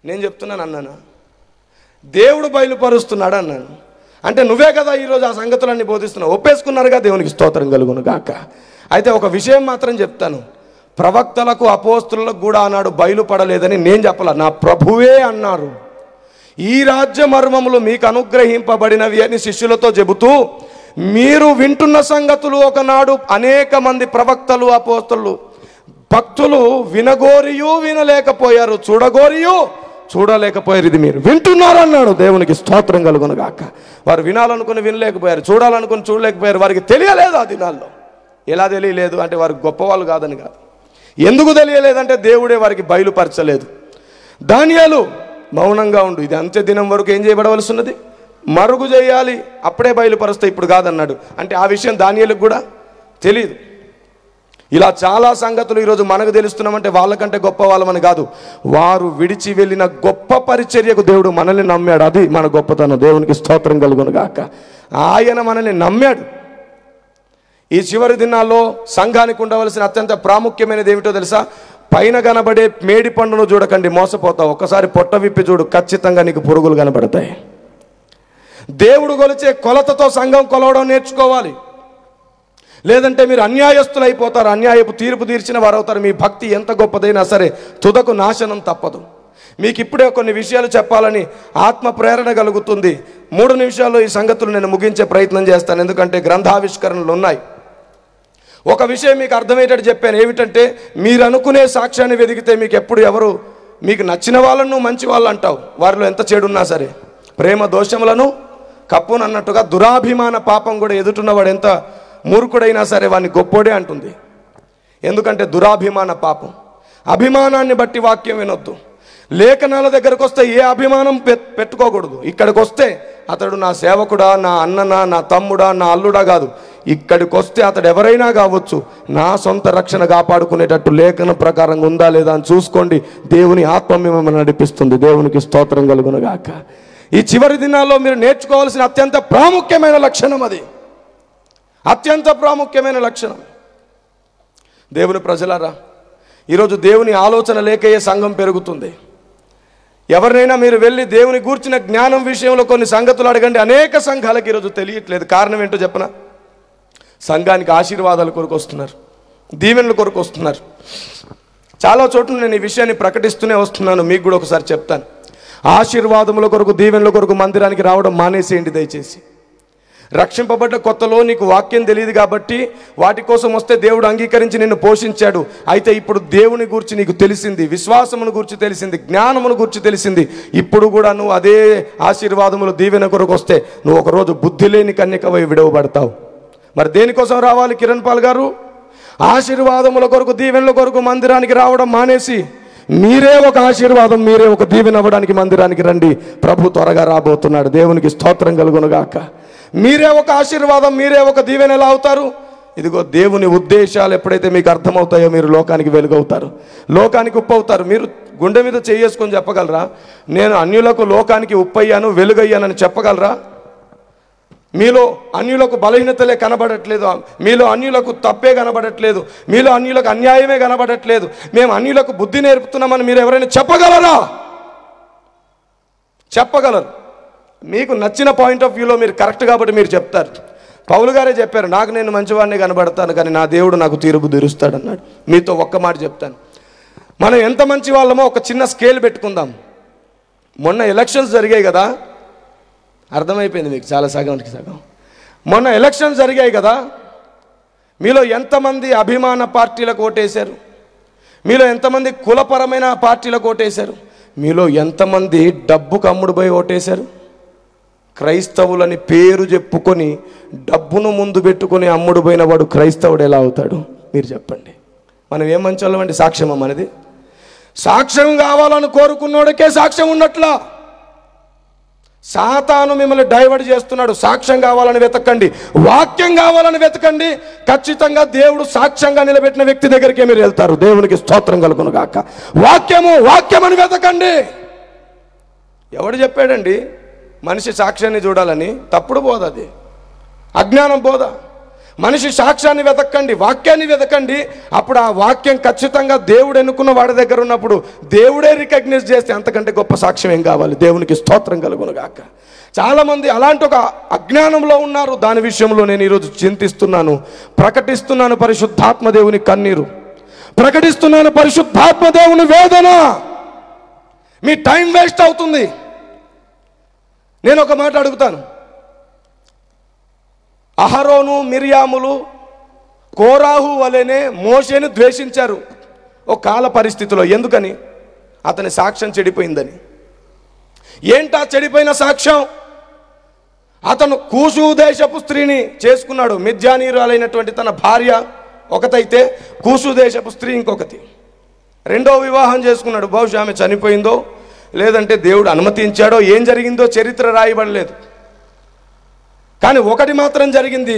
నేను చెప్తున్నాను అన్నాను, దేవుడు బయలుపరుస్తున్నాడు అన్నాను. అంటే నువ్వే కదా ఈరోజు ఆ సంగతులన్నీ బోధిస్తున్నావు. ఒప్పేసుకున్నారుగా, దేవునికి స్తోత్రం కలుగును గాక. అయితే ఒక విషయం మాత్రం చెప్తాను, ప్రవక్తలకు అపోస్తులకు కూడా ఆనాడు బయలుపడలేదని నేను చెప్పాల, నా ప్రభువే అన్నారు. ఈ రాజ్య మర్మములు మీకు అనుగ్రహింపబడినవి అని శిష్యులతో చెబుతూ, మీరు వింటున్న సంగతులు ఒకనాడు అనేక మంది ప్రవక్తలు అపోస్తులు భక్తులు వినగోరియు వినలేకపోయారు, చూడగోరియు చూడలేకపోయారు. ఇది మీరు వింటున్నారు అన్నాడు. దేవునికి స్తోత్రం కలుగును గాక. వారు వినాలనుకుని వినలేకపోయారు, చూడాలనుకుని చూడలేకపోయారు. వారికి తెలియలేదు ఆ దినాల్లో. ఎలా తెలియలేదు అంటే వారు గొప్పవాళ్ళు కాదని కాదు. ఎందుకు తెలియలేదంటే దేవుడే వారికి బయలుపరచలేదు. దానియేలు మౌనంగా ఉండు, ఇది అంత్య దినం వరకు ఏం చేయబడవలసి ఉన్నది, మరుగు చేయాలి, అప్పుడే బయలుపరుస్తే, ఇప్పుడు కాదన్నాడు. అంటే ఆ విషయం దానియేలుకు కూడా తెలియదు. ఇలా చాలా సంగతులు ఈరోజు మనకు తెలుస్తున్నామంటే వాళ్ళకంటే గొప్ప వాళ్ళమని కాదు, వారు విడిచి వెళ్ళిన గొప్ప పరిచర్యకు దేవుడు మనల్ని నమ్మాడు. అది మన గొప్పతనం. దేవునికి స్తోత్రం కలుగును గాక. ఆయన మనల్ని నమ్మాడు. ఈ చివరి దినాల్లో సంఘానికి ఉండవలసిన అత్యంత ప్రాముఖ్యమైనది ఏమిటో తెలుసా? పైన కనబడే మేడి పండును చూడకండి, మోసపోతావు. ఒక్కసారి పొట్ట విప్పి చూడు, ఖచ్చితంగా నీకు పురుగులు కనబడతాయి. దేవుడు కొలిచే కొలతతో సంఘం కొలవడం నేర్చుకోవాలి. లేదంటే మీరు అన్యాయస్తులు అయిపోతారు, అన్యాయపు తీర్పు తీర్చిన వారు అవుతారు. మీ భక్తి ఎంత గొప్పదైనా సరే తుదకు నాశనం తప్పదు. మీకు ఇప్పుడే కొన్ని విషయాలు చెప్పాలని ఆత్మ ప్రేరణ కలుగుతుంది. 3 నిమిషాల్లో ఈ సంగతులు నేను ముగించే ప్రయత్నం చేస్తాను, ఎందుకంటే గ్రంథావిష్కరణలు ఉన్నాయి. ఒక విషయం మీకు అర్థమయ్యేటట్టు చెప్పాను. ఏమిటంటే, మీరు అనుకునే సాక్ష్యాన్ని వెతికితే మీకు ఎప్పుడు ఎవరు మీకు నచ్చిన వాళ్ళను మంచి వాళ్ళు అంటావు, వారిలో ఎంత చెడున్నా సరే. ప్రేమ దోషములను కప్పునన్నట్టుగా దురాభిమాన పాపం కూడా ఎదుటున్నవాడు ఎంత మూర్ఖుడైనా సరే వాడిని గొప్పోడే అంటుంది. ఎందుకంటే దురాభిమాన పాపం. అభిమానాన్ని బట్టి వాక్యం వినొద్దు. లేఖనాల దగ్గరకు వస్తే ఏ అభిమానం పెట్టుకోకూడదు. ఇక్కడికి వస్తే అతడు నా సేవకుడా, నా అన్ననా, నా తమ్ముడా, నా అల్లుడా కాదు. ఇక్కడికి వస్తే అతడు ఎవరైనా కావచ్చు, నా సొంత రక్షణ కాపాడుకునేటట్టు లేఖన ప్రకారంగా ఉందా లేదా అని చూసుకోండి. దేవుని ఆత్మ మిమ్మల్ని నడిపిస్తుంది. దేవునికి స్తోత్రం కలుగును గాక. ఈ చివరి దినాల్లో మీరు నేర్చుకోవాల్సిన అత్యంత ప్రాముఖ్యమైన లక్షణం అది. అత్యంత ప్రాముఖ్యమైన లక్షణం. దేవుని ప్రజలారా, ఈరోజు దేవుని ఆలోచన లేకయే సంఘం పెరుగుతుంది. ఎవరినైనా మీరు వెళ్ళి దేవుని గూర్చిన జ్ఞానం విషయంలో కొన్ని సంగతులు అడగండి, అనేక సంఘాలకు ఈరోజు తెలియట్లేదు. కారణం ఏంటో చెప్పనా? సంఘానికి ఆశీర్వాదాల కొరకు వస్తున్నారు, దీవెనల కొరకు వస్తున్నారు. చాలా చోట్ల నేను ఈ విషయాన్ని ప్రకటిస్తూనే వస్తున్నాను. మీకు కూడా ఒకసారి చెప్తాను. ఆశీర్వాదముల కొరకు, దీవెనల కొరకు మందిరానికి రావడం మానేసేయండి దయచేసి. రక్షింపబడ్డ కొత్తలో నీకు వాక్యం తెలియదు కాబట్టి వాటి కోసం వస్తే దేవుడు అంగీకరించి నిన్ను పోషించాడు. అయితే ఇప్పుడు దేవుని గురించి నీకు తెలిసింది, విశ్వాసమును గురించి తెలిసింది, జ్ఞానమును గురించి తెలిసింది. ఇప్పుడు కూడా నువ్వు అదే ఆశీర్వాదములు దీవెన కొరకు వస్తే నువ్వు ఒకరోజు బుద్ధి లేని కన్యకవై విడవబడతావు. మరి దేనికోసం రావాలి కిరణ్ పాల్ గారు? ఆశీర్వాదముల కొరకు, దీవెనల కొరకు మందిరానికి రావడం మానేసి మీరే ఒక ఆశీర్వాదం, మీరే ఒక దీవెన అవ్వడానికి మందిరానికి రండి. ప్రభు త్వరగా రాబోతున్నాడు. దేవునికి స్తోత్రం కలుగునుగాక. మీరే ఒక ఆశీర్వాదం, మీరే ఒక దీవెన ఎలా అవుతారు? ఇదిగో దేవుని ఉద్దేశాలు ఎప్పుడైతే మీకు అర్థమవుతాయో మీరు లోకానికి వెలుగవుతారు, లోకానికి ఉప్పు అవుతారు. మీరు గుండె మీద చేసుకొని చెప్పగలరా, నేను అన్యులకు లోకానికి ఉప్పయ్యాను, వెలుగయ్యానని చెప్పగలరా? మీలో అన్యులకు బలహీనతలే కనబడట్లేదు, మీలో అన్యులకు తప్పే కనబడట్లేదు, మీలో అన్యులకు అన్యాయమే కనబడట్లేదు, మేము అన్యులకు బుద్ధి నేర్పుతున్నామని మీరు ఎవరైనా చెప్పగలరా? చెప్పగలరు. మీకు నచ్చిన పాయింట్ ఆఫ్ వ్యూలో మీరు కరెక్ట్ కాబట్టి మీరు చెప్తారు. పౌలు గారే చెప్పారు, నాకు నేను మంచివాడిని కనబడతాను కానీ నా దేవుడు నాకు తీర్పు తీరుస్తాడు అన్నాడు. మీతో ఒక్క మాట చెప్తాను, మనం ఎంత మంచి వాళ్ళమో ఒక చిన్న స్కేల్ పెట్టుకుందాం. మొన్న ఎలక్షన్స్ జరిగాయి కదా, అర్థమైపోయింది మీకు చాలా సగానికి సగం. మొన్న ఎలక్షన్స్ జరిగాయి కదా, మీలో ఎంతమంది అభిమాన పార్టీలకు ఓటేశారు? మీలో ఎంతమంది కులపరమైన పార్టీలకు ఓటేశారు? మీలో ఎంతమంది డబ్బుకు అమ్ముడుపోయి ఓటేశారు? క్రైస్తవులని పేరు చెప్పుకొని డబ్బును ముందు పెట్టుకొని అమ్ముడుపోయిన వాడు క్రైస్తవుడు ఎలా అవుతాడు? మీరు చెప్పండి. మనం ఏం మంచి వాళ్ళమండి? సాక్ష్యమా మనది? సాక్ష్యం కావాలని కోరుకున్నోడికే సాక్ష్యం ఉన్నట్లా. సాతాను మిమ్మల్ని డైవర్ట్ చేస్తున్నాడు. సాక్ష్యం కావాలని వెతకండి, వాక్యం కావాలని వెతకండి. ఖచ్చితంగా దేవుడు సాక్ష్యంగా నిలబెట్టిన వ్యక్తి దగ్గరికే మీరు వెళ్తారు. దేవునికి స్తోత్రం కలుగును గాక. వాక్యమని వెతకండి. ఎవడు చెప్పాడండి మనిషి సాక్ష్యాన్ని చూడాలని? తప్పుడు బోధ అది, అజ్ఞానం బోధ. మనిషి సాక్ష్యాన్ని వెతకండి, వాక్యాన్ని వెతకండి. అప్పుడు ఆ వాక్యం ఖచ్చితంగా దేవుడు ఎన్నుకున్న వాడి దగ్గర ఉన్నప్పుడు దేవుడే రికగ్నైజ్ చేస్తే అంతకంటే గొప్ప సాక్ష్యం ఏం కావాలి? దేవునికి స్తోత్రం కలుగునుగాక. చాలామంది అలాంటి ఒక అజ్ఞానంలో ఉన్నారు. దాని విషయంలో నేను ఈరోజు చింతిస్తున్నాను, ప్రకటిస్తున్నాను పరిశుద్ధాత్మ దేవుని కన్నీరు, ప్రకటిస్తున్నాను పరిశుద్ధాత్మ దేవుని వేదన. మీ టైం వేస్ట్ అవుతుంది. నేను ఒక మాట అడుగుతాను. అహరోను మిర్యాములు కోరాహు వలెనే మోషేను ద్వేషించారు ఒక కాల పరిస్థితిలో. ఎందుకని? అతని సాక్ష్యం చెడిపోయిందని. ఏంటా చెడిపోయిన సాక్ష్యం? అతను కూషు దేశపు స్త్రీని చేసుకున్నాడు. మిద్యానీయురాలైనటువంటి తన భార్య ఒకటైతే కూషు దేశపు స్త్రీ ఇంకొకటి. రెండో వివాహం చేసుకున్నాడు. బహుశా ఆమె చనిపోయిందో లేదంటే దేవుడు అనుమతించాడో ఏం జరిగిందో చరిత్ర రాయబడలేదు. కానీ ఒకటి మాత్రం జరిగింది,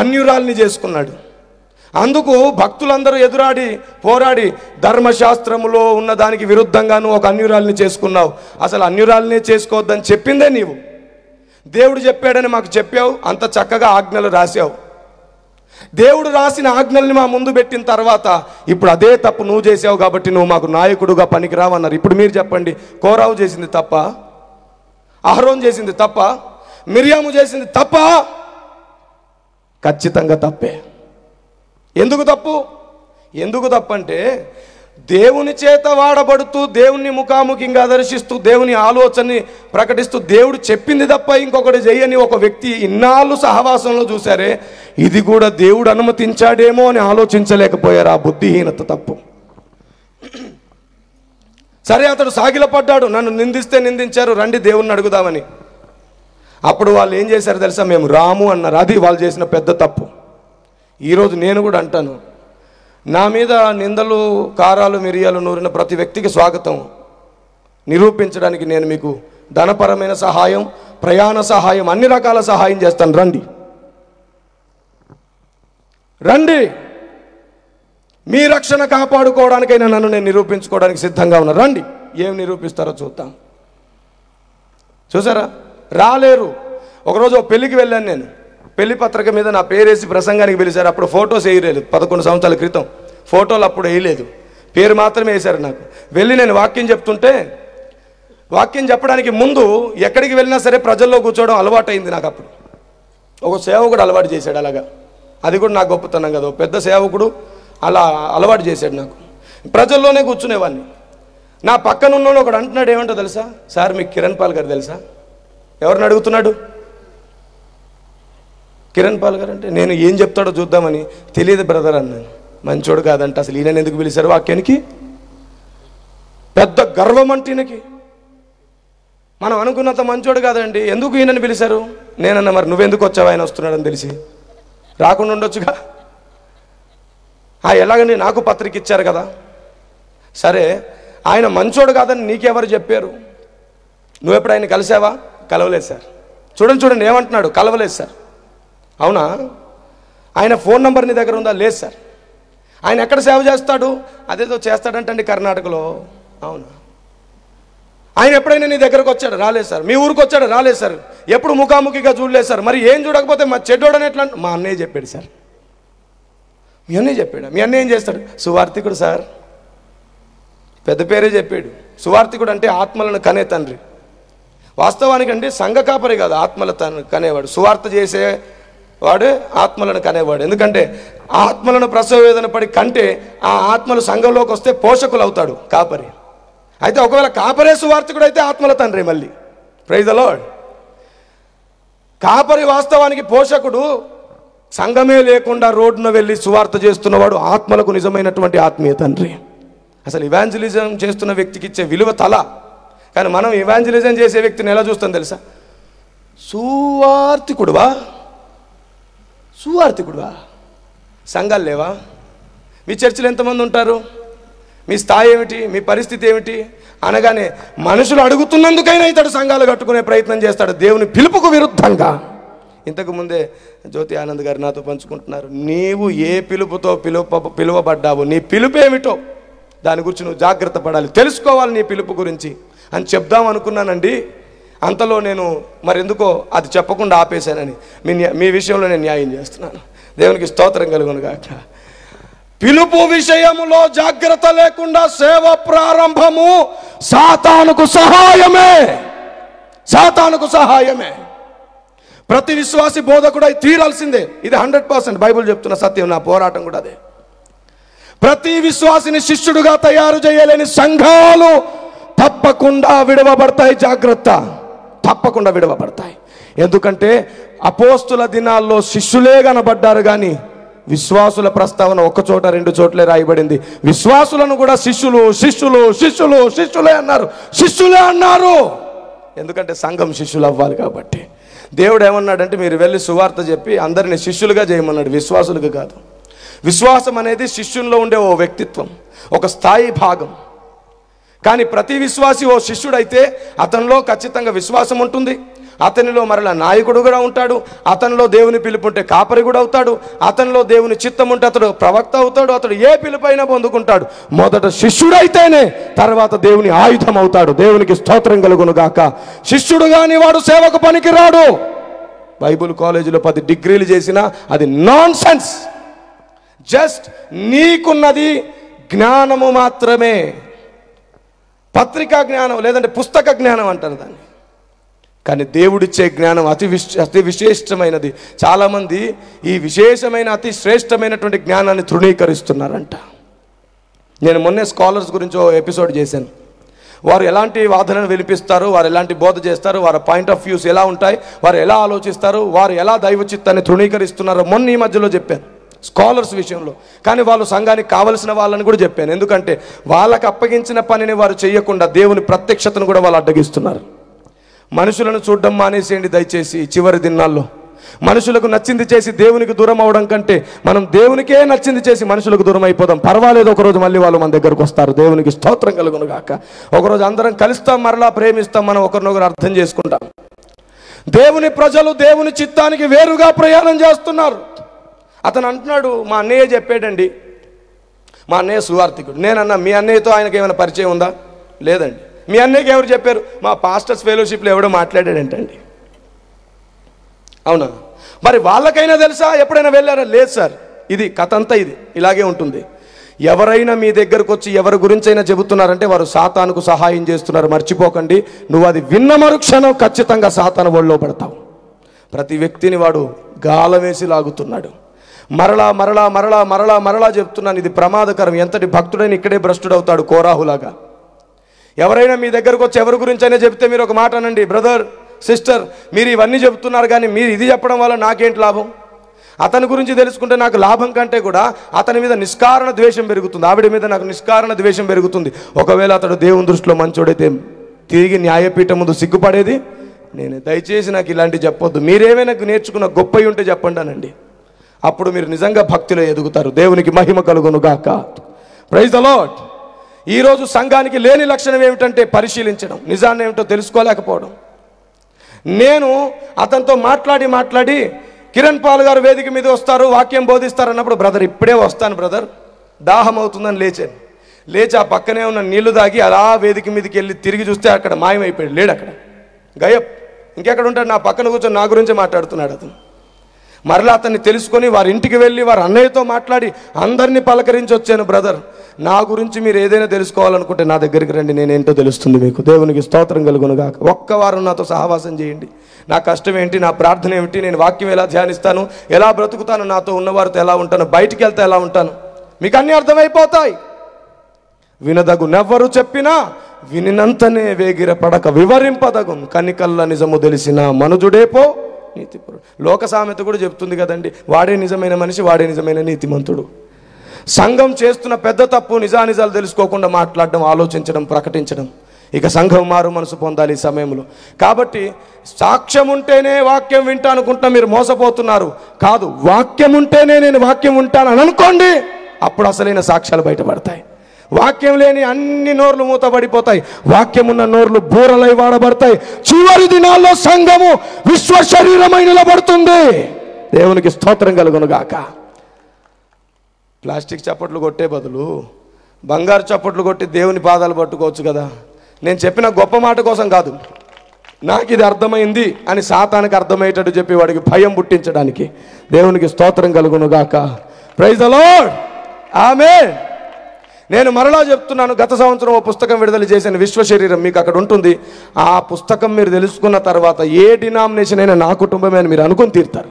అన్యురాల్ని చేసుకున్నాడు. అందుకు భక్తులందరూ ఎదురాడి పోరాడి, ధర్మశాస్త్రములో ఉన్న దానికి విరుద్ధంగాను ఒక అన్యురాల్ని చేసుకున్నావు, అసలు అన్యురాల్నే చేసుకోవద్దని చెప్పిందే నీవు. దేవుడు చెప్పాడని మాకు చెప్పావు, అంత చక్కగా ఆజ్ఞలు రాసావు. దేవుడు రాసిన ఆజ్ఞల్ని మా ముందు పెట్టిన తర్వాత ఇప్పుడు అదే తప్పు నువ్వు చేసావు కాబట్టి నువ్వు మాకు నాయకుడుగా పనికిరావన్నారు. ఇప్పుడు మీరు చెప్పండి, కోరావు చేసింది తప్ప? అహరోన్ చేసింది తప్ప? మిర్యాము చేసింది తప్ప? ఖచ్చితంగా తప్పే. ఎందుకు తప్పు? ఎందుకు తప్పంటే దేవుని చేత వాడబడుతూ దేవుణ్ణి ముఖాముఖిగా దర్శిస్తూ దేవుని ఆలోచనని ప్రకటిస్తూ దేవుడు చెప్పింది తప్ప ఇంకొకటి చెయ్యని ఒక వ్యక్తి ఇన్నాళ్ళు సహవాసంలో చూసారే, ఇది కూడా దేవుడు అనుమతించాడేమో అని ఆలోచించలేకపోయారు. ఆ బుద్ధిహీనత తప్పు. సరే, అతడు సాగిలపడ్డాడు, నన్ను నిందిస్తే నిందించారు, రండి దేవుణ్ణి అడుగుదామని. అప్పుడు వాళ్ళు ఏం చేశారు తెలుసా? మేము రాము అన్నారు. అది వాళ్ళు చేసిన పెద్ద తప్పు. ఈరోజు నేను కూడా అంటాను, నా మీద నిందలు కారాలు మిరియాలు నూరిన ప్రతి వ్యక్తికి స్వాగతం. నిరూపించడానికి నేను మీకు ధనపరమైన సహాయం, ప్రయాణ సహాయం, అన్ని రకాల సహాయం చేస్తాను. రండి రండి, మీ రక్షణ కాపాడుకోవడానికైనా నన్ను నేను నిరూపించుకోవడానికి సిద్ధంగా ఉన్నా. రండి, ఏం నిరూపిస్తారో చూద్దాం. చూసారా? రాలేరు. ఒకరోజు పెళ్ళికి వెళ్ళాను నేను. పెళ్లి పత్రిక మీద నా పేరేసి ప్రసంగానికి పిలిచారు. అప్పుడు ఫొటోస్ వేయలేదు. 11 సంవత్సరాల క్రితం ఫోటోలు అప్పుడు వేయలేదు, పేరు మాత్రమే వేశారు నాకు. వెళ్ళి నేను వాక్యం చెప్తుంటే, వాక్యం చెప్పడానికి ముందు ఎక్కడికి వెళ్ళినా సరే ప్రజల్లో కూర్చోవడం అలవాటు అయింది నాకు. అప్పుడు ఒక సేవకుడు అలవాటు చేశాడు అలాగా. అది కూడా నాకు గొప్పతనం కదా, పెద్ద సేవకుడు అలా అలవాటు చేశాడు నాకు. ప్రజల్లోనే కూర్చునేవాడిని. నా పక్కన ఉన్నోడు ఒకడు అంటున్నాడు, ఏమంటో తెలుసా? సార్ మీకు కిరణ్ పాల్ గారు తెలుసా? ఎవరిని అడుగుతున్నాడు? కిరణ్ పాల్ గారు అంటే నేను ఏం చెప్తాడో చూద్దామని. తెలియదు బ్రదర్ అన్నాను. మంచోడు కాదంట, అసలు ఈయన ఎందుకు పిలిచారు వాక్యానికి? పెద్ద గర్వం అంటే ఈయనకి. మనం అనుకున్నంత మంచోడు కాదండి, ఎందుకు ఈయనని పిలిచారు? నేనన్నా మరి నువ్వెందుకు వచ్చావు ఆయన వస్తున్నాడని తెలిసి? రాకుండా ఉండొచ్చుగా. ఎలాగండి, నాకు పత్రిక ఇచ్చారు కదా. సరే, ఆయన మంచోడు కాదని నీకెవరు చెప్పారు? నువ్వెప్పుడు ఆయన కలిసావా? కలవలేదు సార్. చూడండి ఏమంటున్నాడు, కలవలేదు సార్. అవునా? ఆయన ఫోన్ నెంబర్ నీ దగ్గర ఉందా? లేదు సార్. ఆయన ఎక్కడ సేవ చేస్తాడు? అదేదో చేస్తాడంటండి కర్ణాటకలో. అవునా? ఆయన ఎప్పుడైనా నీ దగ్గరకు వచ్చాడు? రాలేదు సార్. మీ ఊరికి వచ్చాడు? రాలేదు సార్. ఎప్పుడు ముఖాముఖిగా చూడలేదు సార్. మరి ఏం చూడకపోతే మా చెడ్డోడని ఎట్లా? మా అన్నయ్య చెప్పాడు సార్. మీ అన్నయ్య చెప్పాడు? మీ అన్నయ్య ఏం చేస్తాడు? సువార్థికుడు సార్. పెద్ద పేరే చెప్పాడు. సువార్థికుడు అంటే ఆత్మలను కనే తండ్రి. వాస్తవానికి అంటే సంఘ కాపరి కాదు, ఆత్మల కనేవాడు. సువార్త చేసేవాడు ఆత్మలను కనేవాడు. ఎందుకంటే ఆత్మలను ప్రసవ వేదన పడి కంటే ఆ ఆత్మలు సంఘంలోకి వస్తే పోషకులు అవుతాడు కాపరి. అయితే ఒకవేళ కాపరే సువార్థికుడు అయితే ఆత్మల తండ్రి. మళ్ళీ ప్రైజ్ ద లార్డ్. కాపరి వాస్తవానికి పోషకుడు. సంఘమే లేకుండా రోడ్డున వెళ్ళి సువార్త చేస్తున్నవాడు ఆత్మలకు నిజమైనటువంటి ఆత్మీయ తండ్రి. అసలు ఇవాంజలిజం చేస్తున్న వ్యక్తికి ఇచ్చే విలువ తల. కానీ మనం ఇవాంజలిజం చేసే వ్యక్తిని ఎలా చూస్తాం తెలుసా? సువార్థికుడువా? సువార్థికుడువా? సంఘాలు లేవా? మీ చర్చిలో ఎంతమంది ఉంటారు? మీ స్థాయి ఏమిటి? మీ పరిస్థితి ఏమిటి? అనగానే మనుషులు అడుగుతున్నందుకైనా ఇతడు సంఘాలు కట్టుకునే ప్రయత్నం చేస్తాడు, దేవుని పిలుపుకు విరుద్ధంగా. ఇంతకు ముందే జ్యోతి ఆనంద్ గారు నాతో పంచుకుంటున్నారు. నీవు ఏ పిలుపుతో పిలువబడ్డావు, నీ పిలుపు ఏమిటో దాని గురించి నువ్వు జాగ్రత్త పడాలి, తెలుసుకోవాలి నీ పిలుపు గురించి అని చెప్దాం అనుకున్నానండి. అంతలో నేను మరెందుకో అది చెప్పకుండా ఆపేశానని మీ విషయంలో నేను న్యాయం చేస్తున్నాను. దేవునికి స్తోత్రం కలుగును గాక. పిలుపు విషయములో జాగ్రత్త లేకుండా సేవ ప్రారంభము సాతానుకు సహాయమే, సాతానుకు సహాయమే. ప్రతి విశ్వాసి బోధకుడై తీరాల్సిందే. ఇది 100% బైబిల్ చెప్తున్న సత్యం. నా పోరాటం కూడా అదే. ప్రతి విశ్వాసిని శిష్యుడుగా తయారు చేయలేని సంఘాలు తప్పకుండా విడవబడతాయి. జాగ్రత్త, తప్పకుండా విడవబడతాయి. ఎందుకంటే అపోస్తుల దినాల్లో శిష్యులే కనబడ్డారు, కానీ విశ్వాసుల ప్రస్తావన ఒక్క చోట 2 చోట్లే రాయబడింది. విశ్వాసులను కూడా శిష్యులు శిష్యులు శిష్యులు శిష్యులే అన్నారు, శిష్యులే అన్నారు. ఎందుకంటే సంఘం శిష్యులు అవ్వాలి కాబట్టి. దేవుడు ఏమన్నాడంటే మీరు వెళ్ళి సువార్త చెప్పి అందరిని శిష్యులుగా చేయమన్నాడు, విశ్వాసులుగా కాదు. విశ్వాసం అనేది శిష్యుల్లో ఉండే ఓ వ్యక్తిత్వం, ఒక స్థాయి భాగం. కానీ ప్రతి విశ్వాసి ఓ శిష్యుడైతే అతనిలో ఖచ్చితంగా విశ్వాసం ఉంటుంది, అతనిలో మరలా నాయకుడు కూడా ఉంటాడు, అతనిలో దేవుని పిలుపు ఉంటే కాపరి కూడా అవుతాడు, అతనిలో దేవుని చిత్తం ఉంటే అతడు ప్రవక్త అవుతాడు, అతడు ఏ పిలుపైనా పొందుకుంటాడు. మొదట శిష్యుడైతేనే తర్వాత దేవుని ఆయుధం అవుతాడు. దేవునికి స్తోత్రం కలుగును గాక. శిష్యుడు కాని వాడు సేవకు పనికి రాడు. బైబిల్ కాలేజీలో 10 డిగ్రీలు చేసినా అది నాన్ సెన్స్. జస్ట్ నీకున్నది జ్ఞానము మాత్రమే, పత్రికా జ్ఞానం లేదంటే పుస్తక జ్ఞానం అంటారు దాన్ని. కానీ దేవుడిచ్చే జ్ఞానం అతి విశేషమైనది. చాలామంది ఈ విశేషమైన అతి శ్రేష్టమైనటువంటి జ్ఞానాన్ని తృణీకరిస్తున్నారంట. నేను మొన్నే స్కాలర్స్ గురించి ఓ ఎపిసోడ్ చేశాను. వారు ఎలాంటి వాదనను వినిపిస్తారు, వారు ఎలాంటి బోధ చేస్తారు, వారి పాయింట్ ఆఫ్ వ్యూస్ ఎలా ఉంటాయి, వారు ఎలా ఆలోచిస్తారు, వారు ఎలా దైవ చిత్తాన్ని తృణీకరిస్తున్నారో మొన్న ఈ మధ్యలో చెప్పాను స్కాలర్స్ విషయంలో. కానీ వాళ్ళు సంఘానికి కావలసిన వాళ్ళని కూడా చెప్పాను. ఎందుకంటే వాళ్ళకు అప్పగించిన పనిని వారు చేయకుండా దేవుని ప్రత్యక్షతను కూడా వాళ్ళు అడ్డగిస్తున్నారు. మనుషులను చూడడం మానేసేయండి దయచేసి. చివరి దినాల్లో మనుషులకు నచ్చింది చేసి దేవునికి దూరం అవడం కంటే మనం దేవునికే నచ్చింది చేసి మనుషులకు దూరం అయిపోదాం. పర్వాలేదు, ఒకరోజు మళ్ళీ వాళ్ళు మన దగ్గరకు వస్తారు. దేవునికి స్తోత్రం కలుగును గాక. ఒకరోజు అందరం కలుస్తాం, మరలా ప్రేమిస్తాం, మనం ఒకరినొకరు అర్థం చేసుకుంటాం. దేవుని ప్రజలు దేవుని చిత్తానికి వేరుగా ప్రయాణం చేస్తున్నారు. అతను అంటున్నాడు, మా అన్నయ్య చెప్పాడండి, మా అన్నయ్య సువార్థికుడు. నేనన్నా మీ అన్నయ్యతో ఆయనకి ఏమైనా పరిచయం ఉందా? లేదండి. మీ అన్నయ్యకి ఎవరు చెప్పారు? మా పాస్టర్స్ ఫెలోషిప్లో ఎవడో మాట్లాడాడంటండి. అవునా? మరి వాళ్ళకైనా తెలుసా? ఎప్పుడైనా వెళ్ళారా? లేదు సార్. ఇది కథ అంతా ఇది ఇలాగే ఉంటుంది. ఎవరైనా మీ దగ్గరకు వచ్చి ఎవరి గురించి అయినా చెబుతున్నారంటే వారు సాతానుకు సహాయం చేస్తున్నారు. మర్చిపోకండి. నువ్వు అది విన్న మరుక్షణం ఖచ్చితంగా సాతాను ఒళ్ళో పడతావు. ప్రతి వ్యక్తిని వాడు గాలం వేసి లాగుతున్నాడు. మరలా మరలా మరలా మరలా మరలా చెప్తున్నాను, ఇది ప్రమాదకరం. ఎంతటి భక్తుడైనా ఇక్కడే భ్రష్టుడవుతాడు కోరాహులాగా. ఎవరైనా మీ దగ్గరకు వచ్చి ఎవరి గురించి అయినా చెప్తే మీరు ఒక మాట అనండి, బ్రదర్ సిస్టర్ మీరు ఇవన్నీ చెప్తున్నారు కానీ మీరు ఇది చెప్పడం వల్ల నాకేంటి లాభం? అతని గురించి తెలుసుకుంటే నాకు లాభం కంటే కూడా అతని మీద నిష్కారణ ద్వేషం పెరుగుతుంది, ఆవిడ మీద నాకు నిష్కారణ ద్వేషం పెరుగుతుంది. ఒకవేళ అతడు దేవుని దృష్టిలో మంచోడైతే తిరిగి న్యాయపీఠం ముందు సిగ్గుపడేది నేనే. దయచేసి నాకు ఇలాంటివి చెప్పొద్దు. మీరేమైనా నేర్చుకున్న గొప్పవి ఉంటే చెప్పండి అనండి. అప్పుడు మీరు నిజంగా భక్తిలో ఎదుగుతారు. దేవునికి మహిమ కలుగును గాక. Praise the lord. ఈరోజు సంఘానికి లేని లక్షణం ఏమిటంటే పరిశీలించడం, నిజాన్ని ఏమిటో తెలుసుకోలేకపోవడం. నేను అతనితో మాట్లాడి కిరణ్ పాల్ గారు వేదిక మీద వస్తారు, వాక్యం బోధిస్తారు అన్నప్పుడు, బ్రదర్ ఇప్పుడే వస్తాను బ్రదర్, దాహం అవుతుందని లేచి ఆ పక్కనే ఉన్న నీళ్లు దాగి అలా వేదిక మీదకి వెళ్ళి తిరిగి చూస్తే అక్కడ మాయమైపోయాడు. లేడు అక్కడ, గయప్. ఇంకెక్కడ ఉంటాడు? నా పక్కన కూర్చొని నా గురించే మాట్లాడుతున్నాడు అతను. మరలా అతన్ని తెలుసుకొని వారి ఇంటికి వెళ్ళి వారి అన్నయ్యతో మాట్లాడి అందరినీ పలకరించి వచ్చాను, బ్రదర్ నా గురించి మీరు ఏదైనా తెలుసుకోవాలనుకుంటే నా దగ్గరికి రండి, నేనేంటో తెలుస్తుంది మీకు. దేవునికి స్తోత్రం కలుగును గాక. ఒక్క వారం నాతో సహవాసం చేయండి. నా కష్టం ఏంటి, నా ప్రార్థన ఏమిటి, నేను వాక్యం ఎలా ధ్యానిస్తాను, ఎలా బ్రతుకుతాను, నాతో ఉన్నవారితో ఎలా ఉంటాను, బయటికి వెళ్తే ఎలా ఉంటాను, మీకు అన్నీ అర్థమైపోతాయి. వినదగునెవ్వరు చెప్పినా వినినంతనే వేగిర పడక వివరింపదగు కనికల్ల నిజము తెలిసిన మనుజుడేపో నీతిపరుడు. లోక సామెత కూడా చెప్తుంది కదండి, వాడే నిజమైన మనిషి, వాడే నిజమైన నీతిమంతుడు. సంఘం చేస్తున్న పెద్ద తప్పు నిజానిజాలు తెలుసుకోకుండా మాట్లాడడం, ఆలోచించడం, ప్రకటించడం. ఇక సంఘం మారు మనసు పొందాలి ఈ సమయంలో. కాబట్టి సాక్ష్యం ఉంటేనే వాక్యం వింటా అనుకుంటున్నా మీరు మోసపోతున్నారు. కాదు, వాక్యం ఉంటేనే నేను వాక్యం ఉంటాను అని అనుకోండి, అప్పుడు అసలైన సాక్ష్యాలు బయటపడతాయి. వాక్యం లేని అన్ని నోర్లు మూతబడిపోతాయి, వాక్యం ఉన్న నోర్లు బూరలై వాడబడతాయి. చివరి దినాల్లో సంఘము విశ్వ శరీరమై నిలబడుతుంది. దేవునికి స్తోత్రం కలుగును గాక. ప్లాస్టిక్ చప్పట్లు కొట్టే బదులు బంగారు చప్పట్లు కొట్టి దేవుని పాదాలు పట్టుకోవచ్చు కదా. నేను చెప్పిన గొప్ప మాట కోసం కాదు, నాకు ఇది అర్థమైంది అని సాతానికి అర్థమయ్యేటట్టు చెప్పి వాడికి భయం పుట్టించడానికి. దేవునికి స్తోత్రం కలుగును గాక. Praise the lord. ఆమేన్. నేను మరలా చెప్తున్నాను, గత సంవత్సరం ఓ పుస్తకం విడుదల చేసిన విశ్వ శరీరం మీకు అక్కడ ఉంటుంది. ఆ పుస్తకం మీరు తెలుసుకున్న తర్వాత ఏ డినామినేషన్ అయినా నా కుటుంబమే అని మీరు అనుకుని తీరుతారు.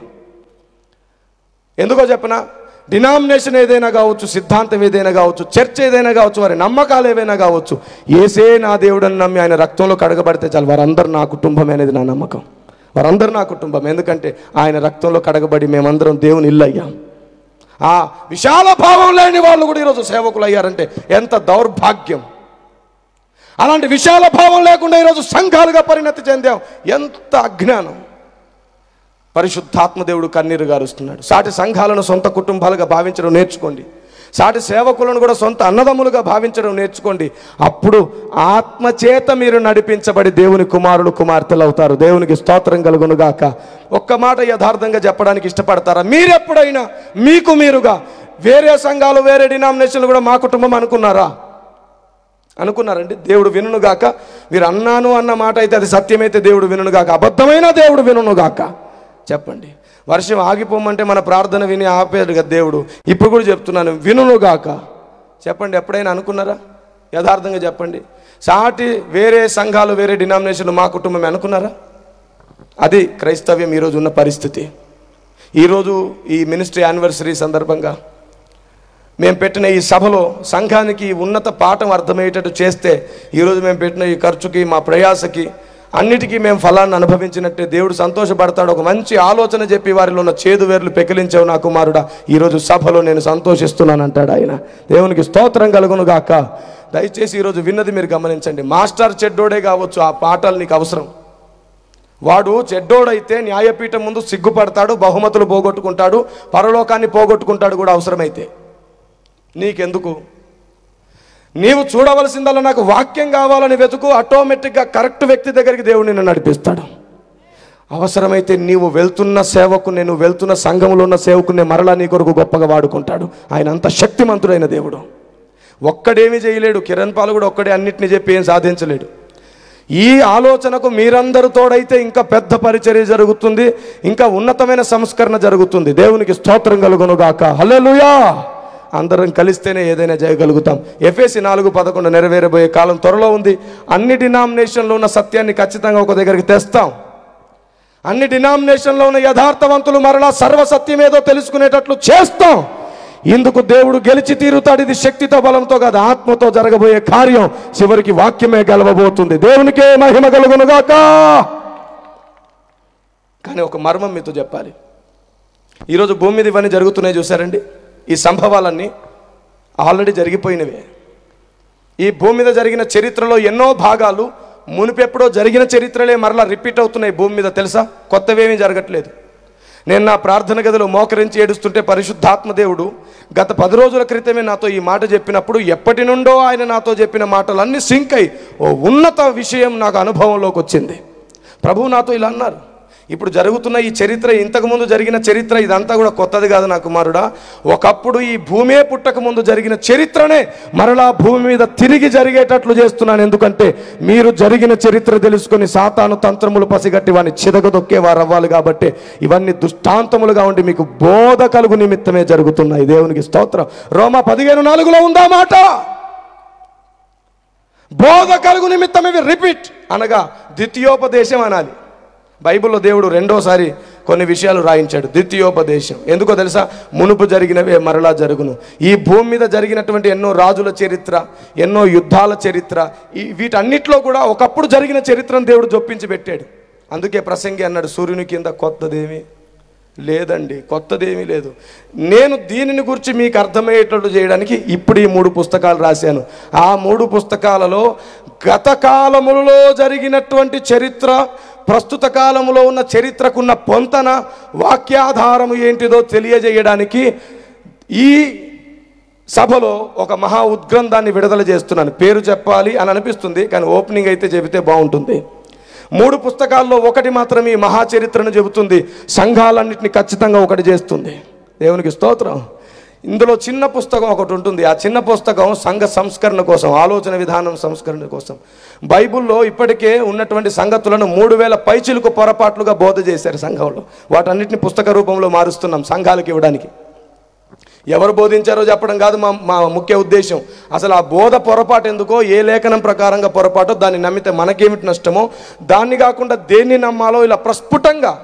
ఎందుకో చెప్పనా, డినామినేషన్ ఏదైనా కావచ్చు, సిద్ధాంతం ఏదైనా కావచ్చు, చర్చ ఏదైనా కావచ్చు, వారి నమ్మకాలు ఏవైనా కావచ్చు, ఏసే నా దేవుడని నమ్మి ఆయన రక్తంలో కడగబడితే చాలు, వారందరూ నా కుటుంబమే అనేది నా నమ్మకం. వారందరూ నా కుటుంబం. ఎందుకంటే ఆయన రక్తంలో కడగబడి మేమందరం దేవుని ఇల్లు అయ్యాం. ఆ విశాల భావం లేని వాళ్ళు కూడా ఈరోజు సేవకులు అయ్యారంటే ఎంత దౌర్భాగ్యం. అలాంటి విశాల భావం లేకుండా ఈరోజు సంఘాలుగా పరిణతి చెందాం. ఎంత అజ్ఞానం. పరిశుద్ధాత్మ దేవుడు కన్నీరు గారుస్తున్నాడు. సాటి సంఘాలను సొంత కుటుంబాలుగా భావించడం నేర్చుకోండి. సాటి సేవకులను కూడా సొంత అన్నదమ్ములుగా భావించడం నేర్చుకోండి. అప్పుడు ఆత్మచేత మీరు నడిపించబడి దేవుని కుమారులు కుమార్తెలు అవుతారు. దేవునికి స్తోత్రం కలుగును గాక. ఒక్క మాట యథార్థంగా చెప్పడానికి ఇష్టపడతారా? మీరెప్పుడైనా మీకు మీరుగా వేరే సంఘాలు, వేరే డినామినేషన్లు కూడా మా కుటుంబం అనుకున్నారండి? దేవుడు వినుగాక. మీరు అన్నాను అన్న మాట అయితే అది సత్యమైతే దేవుడు వినుగాక, అబద్ధమైన దేవుడు వినుగాక. చెప్పండి. వర్షం ఆగిపోమంటే మన ప్రార్థన విని ఆపేడు కదా దేవుడు. ఇప్పుడు కూడా చెప్తున్నాను, వినుగాక. చెప్పండి, ఎప్పుడైనా అనుకున్నారా? యథార్థంగా చెప్పండి. సాటి వేరే సంఘాలు, వేరే డినామినేషన్లు మా కుటుంబమే అనుకున్నారా? అది క్రైస్తవ్యం ఈరోజు ఉన్న పరిస్థితి. ఈరోజు ఈ మినిస్ట్రీ యానివర్సరీ సందర్భంగా మేము పెట్టిన ఈ సభలో సంఘానికి ఉన్నత పాఠం అర్థమయ్యేటట్టు చేస్తే, ఈరోజు మేము పెట్టిన ఈ ఖర్చుకి, మా ప్రయాసకి, అన్నిటికీ మేము ఫలాన్ని అనుభవించినట్టే దేవుడు సంతోషపడతాడు. ఒక మంచి ఆలోచన చెప్పి వారిలో ఉన్న చేదు వేర్లు పెకిలించావు నా కుమారుడా, ఈరోజు సభలో నేను సంతోషిస్తున్నాను అంటాడు ఆయన. దేవునికి స్తోత్రం కలుగును గాక. దయచేసి ఈరోజు విన్నది మీరు గమనించండి. మాస్టర్ చెడ్డోడే కావచ్చు, ఆ పాఠాలు నీకు అవసరం. వాడు చెడ్డోడైతే న్యాయపీఠం ముందు సిగ్గుపడతాడు, బహుమతులు పోగొట్టుకుంటాడు, పరలోకాన్ని పోగొట్టుకుంటాడు కూడా అవసరమైతే. నీకెందుకు? నీవు చూడవలసిందల్లా నాకు వాక్యం కావాలని వెతుకు, ఆటోమేటిక్గా కరెక్ట్ వ్యక్తి దగ్గరికి దేవుడు నిన్ను నడిపిస్తాడు. అవసరమైతే నీవు వెళ్తున్న సేవకు, నేను వెళ్తున్న సంఘంలో ఉన్న సేవకునే మరలా నీ కొరకు గొప్పగా వాడుకుంటాడు. ఆయన అంత శక్తిమంతుడైన దేవుడు. ఒక్కడేమీ చేయలేడు. కిరణ్ పాల్ కూడా ఒక్కడే అన్నిటిని చెప్పి ఏం సాధించలేడు. ఈ ఆలోచనకు మీరందరూ తోడైతే ఇంకా పెద్ద పరిచర్య జరుగుతుంది, ఇంకా ఉన్నతమైన సంస్కరణ జరుగుతుంది. దేవునికి స్తోత్రం కలుగును గాక. హల్లెలూయా. అందరం కలిస్తేనే ఏదైనా చేయగలుగుతాం. ఎఫెసీ 4:11 నెరవేరబోయే కాలం త్వరలో ఉంది. అన్ని డినామినేషన్లో ఉన్న సత్యాన్ని ఖచ్చితంగా ఒక దగ్గరికి తెస్తాం. అన్ని డినామినేషన్లో ఉన్న యథార్థవంతులు మరలా సర్వసత్యం ఏదో తెలుసుకునేటట్లు చేస్తాం. ఇందుకు దేవుడు గెలిచి తీరుతాడు. ఇది శక్తితో, బలంతో కాదు, ఆత్మతో జరగబోయే కార్యం. చివరికి వాక్యమే గెలవబోతుంది. దేవునికే మహిమ కలుగునుగాక. కానీ ఒక మర్మం మీతో చెప్పాలి. ఈరోజు భూమి మీద ఇవన్నీ జరుగుతున్నాయి చూసారండి. ఈ సంభవాలన్నీ ఆల్రెడీ జరిగిపోయినవే. ఈ భూమి మీద జరిగిన చరిత్రలో ఎన్నో భాగాలు మునిపెప్పుడో జరిగిన చరిత్రలే మరలా రిపీట్ అవుతున్నాయి భూమి మీద. తెలుసా? కొత్తవేమీ జరగట్లేదు. నేను నా ప్రార్థన గదిలో మోకరించి ఏడుస్తుంటే పరిశుద్ధాత్మ దేవుడు గత 10 రోజుల క్రితమే నాతో ఈ మాట చెప్పినప్పుడు, ఎప్పటి నుండో ఆయన నాతో చెప్పిన మాటలన్నీ సింక్ అయి ఓ ఉన్నత విషయం నాకు అనుభవంలోకి వచ్చింది. ప్రభువు నాతో ఇలా అన్నారు, ఇప్పుడు జరుగుతున్న ఈ చరిత్ర, ఇంతకుముందు జరిగిన చరిత్ర, ఇదంతా కూడా కొత్తది కాదు నా కుమారుడా. ఒకప్పుడు ఈ భూమే పుట్టక ముందు జరిగిన చరిత్రనే మరలా భూమి మీద తిరిగి జరిగేటట్లు చేస్తున్నాను. ఎందుకంటే మీరు జరిగిన చరిత్ర తెలుసుకొని సాతాను తంత్రములు పసిగట్టి వాడిని చిదగదొక్కేవారు అవ్వాలి. కాబట్టి ఇవన్నీ దుష్టాంతములుగా ఉండి మీకు బోధ కలుగు నిమిత్తమే జరుగుతున్నాయి. దేవునికి స్తోత్రం. రోమా 15:4 ఉందా మాట? బోధ కలుగు నిమిత్తం. ఇవి రిపీట్ అనగా ద్వితీయోపదేశం అనాలి. బైబిల్లో దేవుడు రెండోసారి కొన్ని విషయాలు రాయించాడు. ద్వితీయోపదేశం ఎందుకో తెలుసా? మునుపు జరిగినవే మరలా జరుగును. ఈ భూమి మీద జరిగినటువంటి ఎన్నో రాజుల చరిత్ర, ఎన్నో యుద్ధాల చరిత్ర, వీటన్నిటిలో కూడా ఒకప్పుడు జరిగిన చరిత్రను దేవుడు జొప్పించి పెట్టాడు. అందుకే ప్రసంగి అన్నాడు, సూర్యుని కింద కొత్తదేమీ లేదండి, కొత్తదేమీ లేదు. నేను దీనిని గురించి మీకు అర్థమయ్యేటట్టు చేయడానికి ఇప్పుడు ఈ 3 పుస్తకాలు రాశాను. ఆ 3 పుస్తకాలలో గత కాలములలో జరిగినటువంటి చరిత్ర, ప్రస్తుత కాలంలో ఉన్న చరిత్రకున్న పొంతన, వాక్యాధారము ఏంటిదో తెలియజేయడానికి ఈ సభలో ఒక మహా ఉద్గ్రంథాన్ని విడుదల చేస్తున్నాను. పేరు చెప్పాలి అని అనిపిస్తుంది, కానీ ఓపెనింగ్ అయితే చెబితే బాగుంటుంది. 3 పుస్తకాల్లో ఒకటి మాత్రం ఈ మహా చరిత్రను చెబుతుంది. సంఘాలన్నింటినీ ఖచ్చితంగా ఒకటి చేస్తుంది. దేవునికి స్తోత్రం. ఇందులో చిన్న పుస్తకం ఒకటి ఉంటుంది. ఆ చిన్న పుస్తకం సంఘ సంస్కరణ కోసం, ఆలోచన విధానం సంస్కరణ కోసం. బైబిల్లో ఇప్పటికే ఉన్నటువంటి సంగతులను 3000 పైచిలకు పొరపాట్లుగా బోధ చేశారు సంఘంలో. వాటన్నిటిని పుస్తక రూపంలో మారుస్తున్నాం సంఘాలకు ఇవ్వడానికి. ఎవరు బోధించారో చెప్పడం కాదు మా ముఖ్య ఉద్దేశం. అసలు ఆ బోధ పొరపాటు ఎందుకో, ఏ లేఖనం ప్రకారంగా పొరపాటో, దాన్ని నమ్మితే మనకేమిటి నష్టమో, దాన్ని కాకుండా దేన్ని నమ్మాలో ఇలా ప్రస్ఫుటంగా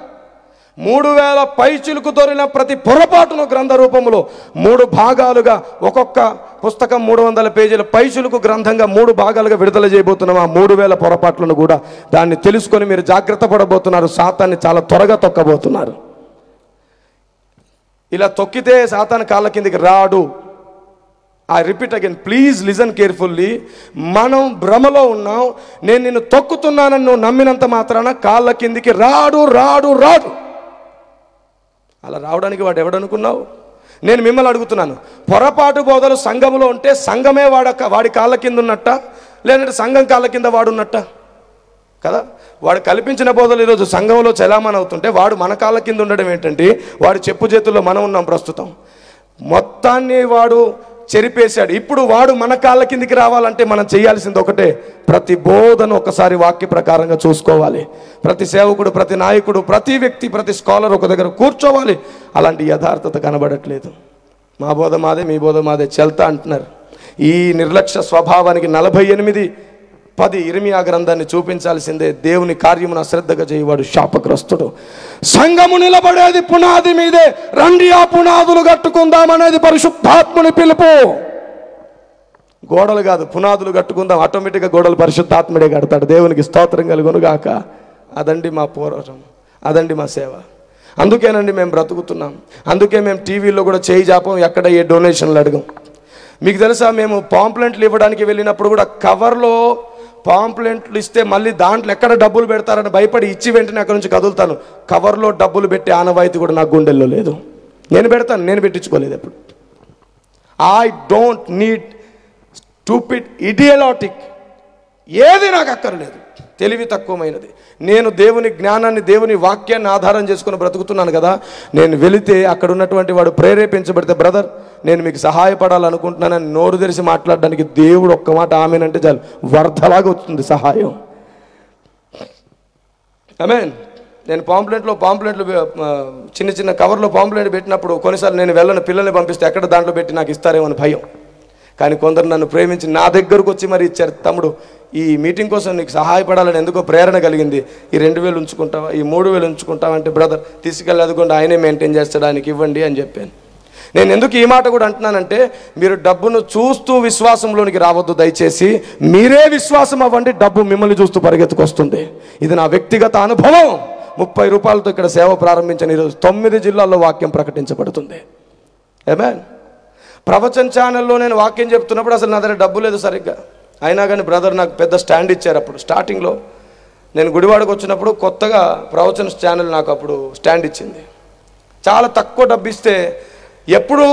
3000 పైచిలుకు దొరికిన ప్రతి పొరపాటును గ్రంథ రూపంలో 3 భాగాలుగా, ఒక్కొక్క పుస్తకం 300 పేజీల పైచిలుకు గ్రంథంగా 3 భాగాలుగా విడుదల చేయబోతున్నాం. ఆ 3000 పొరపాట్లను కూడా దాన్ని తెలుసుకొని మీరు జాగ్రత్త పడబోతున్నారు. సాతాన్ని చాలా త్వరగా తొక్కబోతున్నారు. ఇలా తొక్కితే సాతాను కాళ్ళ కిందికి రాడు. I repeat again, please listen carefully. మనం భ్రమలో ఉన్నాం. నేను నిన్ను తొక్కుతున్నానని నువ్వు నమ్మినంత మాత్రాన కాళ్ళ కిందికి రాడు రాడు రాడు. అలా రావడానికి వాడు ఎవడనుకున్నావు? నేను మిమ్మల్ని అడుగుతున్నాను, పొరపాటు బోధలు సంఘంలో ఉంటే సంఘమే వాడి కాళ్ళ కింద ఉన్నట్ట, లేదంటే సంఘం కాళ్ళ కింద వాడున్నట్ట కదా? వాడు కల్పించిన బోధలు ఈరోజు సంఘంలో చలామణి అవుతుంటే వాడు మన కాళ్ళ కింద ఉండడం ఏంటంటే, వాడు చెప్పు చేతుల్లో మనం ఉన్నాం ప్రస్తుతం. మొత్తాన్ని వాడు చెరిపేశాడు. ఇప్పుడు వాడు మన కాళ్ళ కిందికి రావాలంటే మనం చేయాల్సింది ఒకటే, ప్రతి బోధను ఒకసారి వాక్య ప్రకారంగా చూసుకోవాలి. ప్రతి సేవకుడు, ప్రతి నాయకుడు, ప్రతి వ్యక్తి, ప్రతి స్కాలర్ ఒక దగ్గర కూర్చోవాలి. అలాంటి యథార్థత కనబడట్లేదు. మా బోధ మాదే, మీ బోధ మాదే చెల్తా అంటున్నారు. ఈ నిర్లక్ష్య స్వభావానికి 48:10 ఇర్మియా గ్రంథాన్ని చూపించాల్సిందే. దేవుని కార్యమును అశ్రద్ధగా చేయవాడు శాపగ్రస్తుడు. సంఘము నిలబడేది పునాది మీదే, రండి ఆ పునాదులు కట్టుకుందామనేది పరిశుద్ధాత్ముని పిలుపు. గోడలు కాదు, పునాదులు కట్టుకుందాం. ఆటోమేటిక్గా గోడలు పరిశుద్ధాత్ముడే కడతాడు. దేవునికి స్తోత్రం కలుగునుగాక. అదండి మా పోరాటం, అదండి మా సేవ. అందుకేనండి మేము బ్రతుకుతున్నాం. అందుకే మేము టీవీలో కూడా చేయి జాపం, ఎక్కడ ఏ డొనేషన్లు అడగం. మీకు తెలుసా, మేము పాంప్లెంట్లు ఇవ్వడానికి వెళ్ళినప్పుడు కూడా కవర్లో పాంప్లెంట్లు ఇస్తే మళ్ళీ దాంట్లో ఎక్కడ డబ్బులు పెడతారని భయపడి ఇచ్చి వెంటనే అక్కడ నుంచి కదులుతాను. కవర్లో డబ్బులు పెట్టే ఆనవాయితీ కూడా నా గుండెల్లో లేదు. నేను పెడతాను, నేను పెట్టించుకోలేదు ఎప్పుడు. ఐ డోంట్ నీడ్ స్టూపిడ్ ఇడియలాటిక్, ఏది నాకు అక్కర్లేదు, తెలివి తక్కువమైనది. నేను దేవుని జ్ఞానాన్ని, దేవుని వాక్యాన్ని ఆధారం చేసుకుని బ్రతుకుతున్నాను కదా. నేను వెళితే అక్కడ ఉన్నటువంటి వాడు ప్రేరేపించబడితే, బ్రదర్ నేను మీకు సహాయపడాలనుకుంటున్నానని నోరు తెరిచి మాట్లాడడానికి దేవుడు ఒక్క మాట ఆమెనంటే చాలు, వరదలాగా వస్తుంది సహాయం. ఆమేన్. నేను పాంప్లెంట్లు చిన్న చిన్న కవర్లో పాంప్లెంట్ పెట్టినప్పుడు కొన్నిసార్లు నేను వెళ్ళను, పిల్లల్ని పంపిస్తే ఎక్కడ దాంట్లో పెట్టి నాకు ఇస్తారేమో అని భయం. కానీ కొందరు నన్ను ప్రేమించి నా దగ్గరకు వచ్చి మరి ఇచ్చారు. తమ్ముడు, ఈ మీటింగ్ కోసం నీకు సహాయపడాలని ఎందుకో ప్రేరణ కలిగింది, ఈ 2000 ఉంచుకుంటావా, ఈ 3000 ఉంచుకుంటావా అంటే, బ్రదర్ తీసుకెళ్ళి అదిగోండి ఆయనే మెయింటైన్ చేస్తాడు, ఆయనకి ఇవ్వండి అని చెప్పాను. నేను ఎందుకు ఈ మాట కూడా అంటున్నానంటే, మీరు డబ్బును చూస్తూ విశ్వాసంలోనికి రావద్దు దయచేసి. మీరే విశ్వాసం అవ్వండి, డబ్బు మిమ్మల్ని చూస్తూ పరిగెత్తుకొస్తుంది. ఇది నా వ్యక్తిగత అనుభవం. 30 రూపాయలతో ఇక్కడ సేవ ప్రారంభించిన ఈరోజు 9 జిల్లాల్లో వాక్యం ప్రకటించబడుతుంది. ఆమేన్. ప్రవచన్ ఛానల్లో నేను వాక్యం చెప్తున్నప్పుడు అసలు నా దగ్గర డబ్బు లేదు సరిగ్గా. అయినా కానీ బ్రదర్ నాకు పెద్ద స్టాండ్ ఇచ్చారు. అప్పుడు స్టార్టింగ్లో నేను గుడివాడకు వచ్చినప్పుడు కొత్తగా ప్రవచన్ ఛానల్ నాకు అప్పుడు స్టాండ్ ఇచ్చింది. చాలా తక్కువ డబ్బు ఇస్తే ఎప్పుడు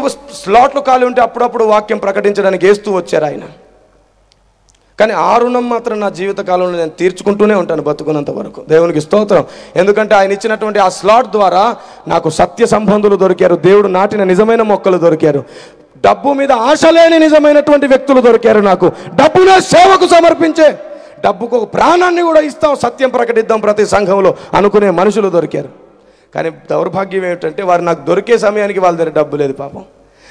స్లాట్లు ఖాళీ ఉంటే అప్పుడప్పుడు వాక్యం ప్రకటించడానికి వేస్తూ వచ్చారు ఆయన. కానీ ఆ రుణం మాత్రం నా జీవిత కాలంలో నేను తీర్చుకుంటూనే ఉంటాను బతుకున్నంత వరకు. దేవునికి స్తోత్రం. ఎందుకంటే ఆయన ఇచ్చినటువంటి ఆ స్లాట్ ద్వారా నాకు సత్య సంబంధులు దొరికారు, దేవుడు నాటిన నిజమైన మొక్కలు దొరికారు, డబ్బు మీద ఆశ లేని నిజమైనటువంటి వ్యక్తులు దొరికారు. నాకు డబ్బునే సేవకు సమర్పించే, డబ్బుకు ఒక ప్రాణాన్ని కూడా ఇస్తాం, సత్యం ప్రకటిద్దాం ప్రతి సంఘంలో అనుకునే మనుషులు దొరికారు. కానీ దౌర్భాగ్యం ఏమిటంటే, వారు నాకు దొరికే సమయానికి వాళ్ళ దగ్గర డబ్బు లేదు పాపం.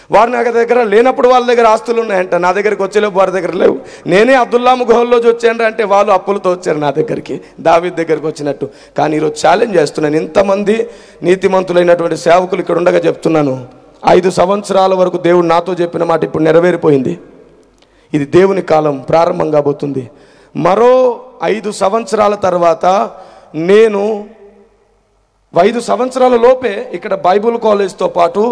వారు నా దగ్గర లేనప్పుడు వాళ్ళ దగ్గర ఆస్తులు ఉన్నాయంట, నా దగ్గరికి వచ్చేలోపు వారి దగ్గర లేవు. నేనే అబ్దుల్లాము గుహల్లోంచి వచ్చాను అంటే వాళ్ళు అప్పులతో వచ్చారు నా దగ్గరికి, దావీదు దగ్గరికి వచ్చినట్టు. కానీ ఈరోజు ఛాలెంజ్ చేస్తున్నాను, ఇంతమంది నీతిమంతులైనటువంటి సేవకులు ఇక్కడ ఉండగా చెప్తున్నాను, 5 సంవత్సరాల వరకు దేవుడు నాతో చెప్పిన మాట ఇప్పుడు నెరవేరిపోయింది. ఇది దేవుని కాలం ప్రారంభం కాబోతుంది. మరో 5 సంవత్సరాల తర్వాత నేను 5 సంవత్సరాల లోపే ఇక్కడ బైబుల్ కాలేజ్తో పాటు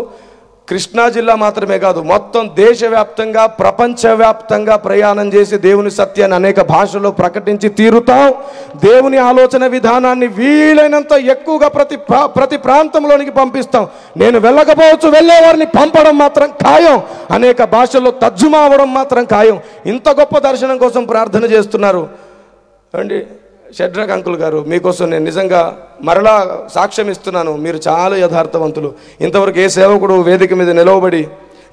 కృష్ణా జిల్లా మాత్రమే కాదు, మొత్తం దేశవ్యాప్తంగా ప్రపంచవ్యాప్తంగా ప్రయాణం చేసి దేవుని సత్యాన్ని అనేక భాషల్లో ప్రకటించి తీరుతాం. దేవుని ఆలోచన విధానాన్ని వీలైనంత ఎక్కువగా ప్రతి ప్రాంతంలోనికి పంపిస్తాం. నేను వెళ్ళకపోవచ్చు, వెళ్ళేవారిని పంపడం మాత్రం ఖాయం. అనేక భాషల్లో తర్జుమా అవ్వడం మాత్రం ఖాయం. ఇంత గొప్ప దర్శనం కోసం ప్రార్థన చేస్తున్నారు అండి షడ్రక్ అంకుల్ గారు. మీకోసం నేను నిజంగా మరలా సాక్ష్యం ఇస్తున్నాను, మీరు చాలా యథార్థవంతులు. ఇంతవరకు ఏ సేవకుడు వేదిక మీద నిలవబడి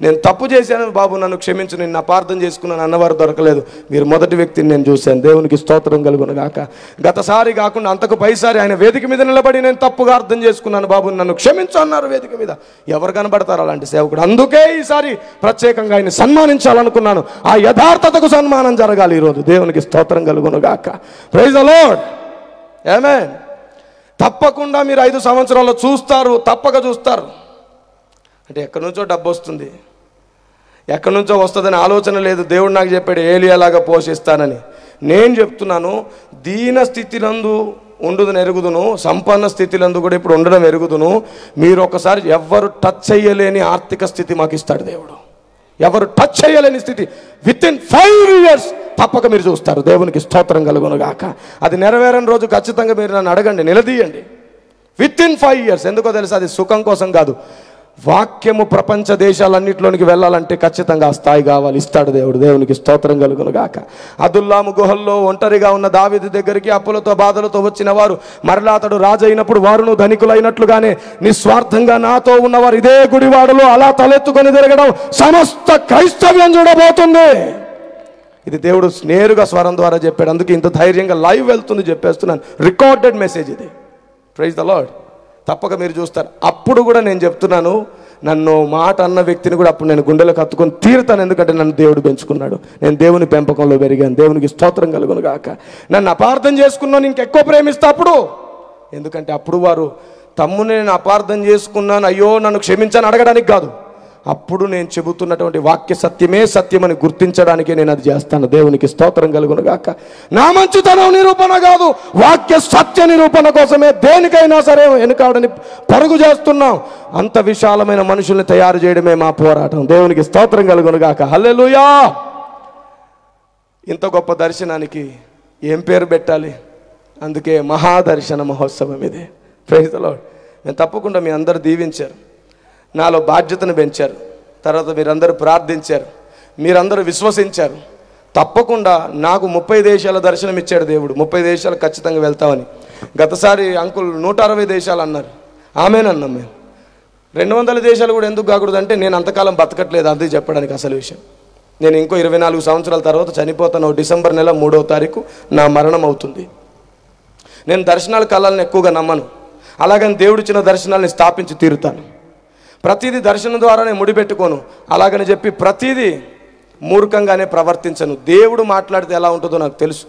నేను తప్పు చేశాను బాబు, నన్ను క్షమించు, నేను అపార్థం చేసుకున్నాను అన్నవారు దొరకలేదు. మీరు మొదటి వ్యక్తిని నేను చూశాను. దేవునికి స్తోత్రం కలుగును గాక. గతసారి కాకుండా అంతకు పైసారి ఆయన వేదిక మీద నిలబడి నేను తప్పుగా అర్థం చేసుకున్నాను బాబు, నన్ను క్షమించు అన్నారు వేదిక మీద. ఎవరు కనబడతారు అలాంటి సేవకుడు? అందుకే ఈసారి ప్రత్యేకంగా ఆయన సన్మానించాలనుకున్నాను. ఆ యథార్థతకు సన్మానం జరగాలి ఈరోజు. దేవునికి స్తోత్రం కలుగును గాక. Praise the lord. ఆమేన్. తప్పకుండా మీరు 5 సంవత్సరాల్లో చూస్తారు, తప్పక చూస్తారు. అంటే ఎక్కడి నుంచో డబ్బు వస్తుంది, ఎక్కడి నుంచో వస్తుందని ఆలోచన లేదు. దేవుడు నాకు చెప్పాడు ఏలియాలాగా పోషిస్తానని. నేను చెప్తున్నాను, దీన స్థితిలందు ఉండుదని ఎరుగుదును, సంపన్న స్థితిలందు కూడా ఇప్పుడు ఉండడం ఎరుగుదును. మీరు ఒకసారి ఎవరు టచ్ చేయలేని ఆర్థిక స్థితి మాకు ఇస్తాడు దేవుడు. ఎవరు టచ్ చేయలేని స్థితి విత్ ఇన్ 5 years తప్పక మీరు చూస్తారు. దేవునికి స్తోత్రం కలుగును గాక. అది నెరవేరని రోజు ఖచ్చితంగా మీరు నన్ను అడగండి, నిలదీయండి. With in 5 years. ఎందుకో తెలుసు, అది సుఖం కోసం కాదు. వాక్యము ప్రపంచ దేశాలన్నింటిలోనికి వెళ్ళాలంటే ఖచ్చితంగా ఆ స్థాయి కావాలి. ఇస్తాడు దేవుడు. దేవునికి స్తోత్రం కలుగును గాక. అదుల్లాము గుహల్లో ఒంటరిగా ఉన్న దావీదు దగ్గరికి అప్పులతో బాధలతో వచ్చిన వారు మరలా అతడు రాజు అయినప్పుడు వారును ధనికులైనట్లుగానే నిస్వార్థంగా నాతో ఉన్నవారు ఇదే గుడివాడలో అలా తలెత్తుకొని తిరగడం సమస్త క్రైస్తవ్యం చూడబోతుంది. ఇది దేవుడు నేరుగా స్వరం ద్వారా చెప్పాడు. అందుకే ఇంత ధైర్యంగా లైవ్ వెళ్తుంది చెప్పేస్తున్నాను. రికార్డెడ్ మెసేజ్ ఇది. Praise the lord. తప్పక మీరు చూస్తారు. అప్పుడు కూడా నేను చెప్తున్నాను, నన్ను మాట అన్న వ్యక్తిని కూడా అప్పుడు నేను గుండెలకు హత్తుకొని తీరుతాను. ఎందుకంటే నన్ను దేవుడు పెంచుకున్నాడు. నేను దేవుని పెంపకంలో పెరిగాను. దేవునికి స్తోత్రం కలుగును గాక. నన్ను అపార్థం చేసుకున్నాను, ఇంకెక్కువ ప్రేమిస్తా అప్పుడు. ఎందుకంటే అప్పుడు వారు తమ్ముని నేను అపార్థం చేసుకున్నాను, అయ్యో నన్ను క్షమించని అడగడానికి కాదు. అప్పుడు నేను చెబుతున్నటువంటి వాక్య సత్యమే సత్యమని గుర్తించడానికి నేను అది చేస్తాను. దేవునికి స్తోత్రం కలుగును గాక. నా మంచితనం నిరూపణ కాదు, వాక్య సత్య నిరూపణ కోసమే దేనికైనా సరే వెనుకాడని పరుగు చేస్తున్నాం. అంత విశాలమైన మనుషుల్ని తయారు చేయడమే మా పోరాటం. దేవునికి స్తోత్రం కలుగును గాక. హల్లెలూయా. ఇంత గొప్ప దర్శనానికి ఏం పేరు పెట్టాలి? అందుకే మహాదర్శన మహోత్సవం ఇది. Praise the lord. నేను తప్పకుండా మీ అందరు దీవించారు, నాలో బాధ్యతను పెంచారు, తర్వాత మీరందరూ ప్రార్థించారు, మీరందరూ విశ్వసించారు. తప్పకుండా నాకు 30 దేశాల దర్శనం ఇచ్చాడు దేవుడు. 30 దేశాలు ఖచ్చితంగా వెళ్తామని. గతసారి అంకుల్ 160 దేశాలు అన్నారు. ఆమెనన్నాం మేము. 200 దేశాలు కూడా ఎందుకు కాకూడదు అంటే నేను అంతకాలం బతకట్లేదు, అది చెప్పడానికి అసలు విషయం. నేను ఇంకో 24 సంవత్సరాల తర్వాత చనిపోతాను. డిసెంబర్ నెల 3వ తారీఖు నా మరణం అవుతుంది. నేను దర్శనాలు కళలను ఎక్కువగా నమ్మను. అలాగని దేవుడిచ్చిన దర్శనాల్ని స్థాపించి తీరుతాను. ప్రతిదీ దర్శనం ద్వారానే ముడిపెట్టుకోను. అలాగని చెప్పి ప్రతిదీ మూర్ఖంగానే ప్రవర్తించను. దేవుడు మాట్లాడితే ఎలా ఉంటుందో నాకు తెలుసు.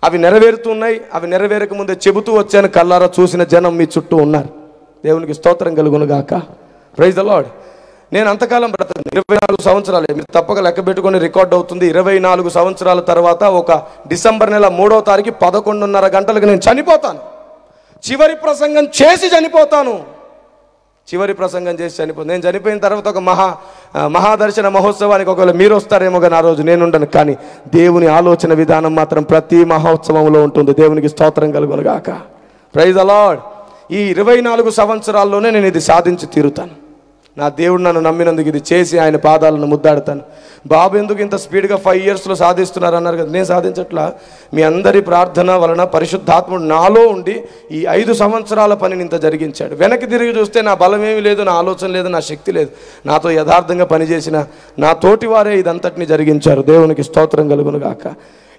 అవి నెరవేరుతున్నాయి. అవి నెరవేరక ముందే చెబుతూ వచ్చాను. కళ్ళారా చూసిన జనం మీ చుట్టూ ఉన్నారు. దేవునికి స్తోత్రం కలుగును గాక. Praise the lord. నేను అంతకాలం బ్రతకను. 24 సంవత్సరాలే. మీరు తప్పక లెక్క పెట్టుకొని రికార్డ్ అవుతుంది. 24 సంవత్సరాల తర్వాత ఒక డిసెంబర్ నెల 3వ తారీఖు 11:30 గంటలకు నేను చనిపోతాను. చివరి ప్రసంగం చేసి చనిపోతాను. చివరి ప్రసంగం చేసి చనిపోతాను. నేను చనిపోయిన తర్వాత ఒక మహాదర్శన మహోత్సవానికి ఒకవేళ మీరు వస్తారేమో కానీ ఆ రోజు నేను ఉండను. కానీ దేవుని ఆలోచన విధానం మాత్రం ప్రతి మహోత్సవంలో ఉంటుంది. దేవునికి స్తోత్రం కలుగును గాక. Praise the lord. ఈ 24 సంవత్సరాల్లోనే నేను ఇది సాధించి తీరుతాను. నా దేవుడు నన్ను నమ్మినందుకు ఇది చేసి ఆయన పాదాలను ముద్దాడుతాను. బాబు ఎందుకు ఇంత స్పీడ్గా 5 yearsలో సాధిస్తున్నారు అన్నారు కదా. నేను సాధించట్లా. మీ అందరి ప్రార్థన వలన పరిశుద్ధాత్ముడు నాలో ఉండి ఈ 5 సంవత్సరాల పనిని ఇంత జరిగించాడు. వెనక్కి తిరిగి చూస్తే నా బలమేమి లేదు, నా ఆలోచన లేదు, నా శక్తి లేదు. నాతో యథార్థంగా పనిచేసిన నా తోటి వారే ఇదంతటిని జరిగించారు. దేవునికి స్తోత్రం కలుగును గాక.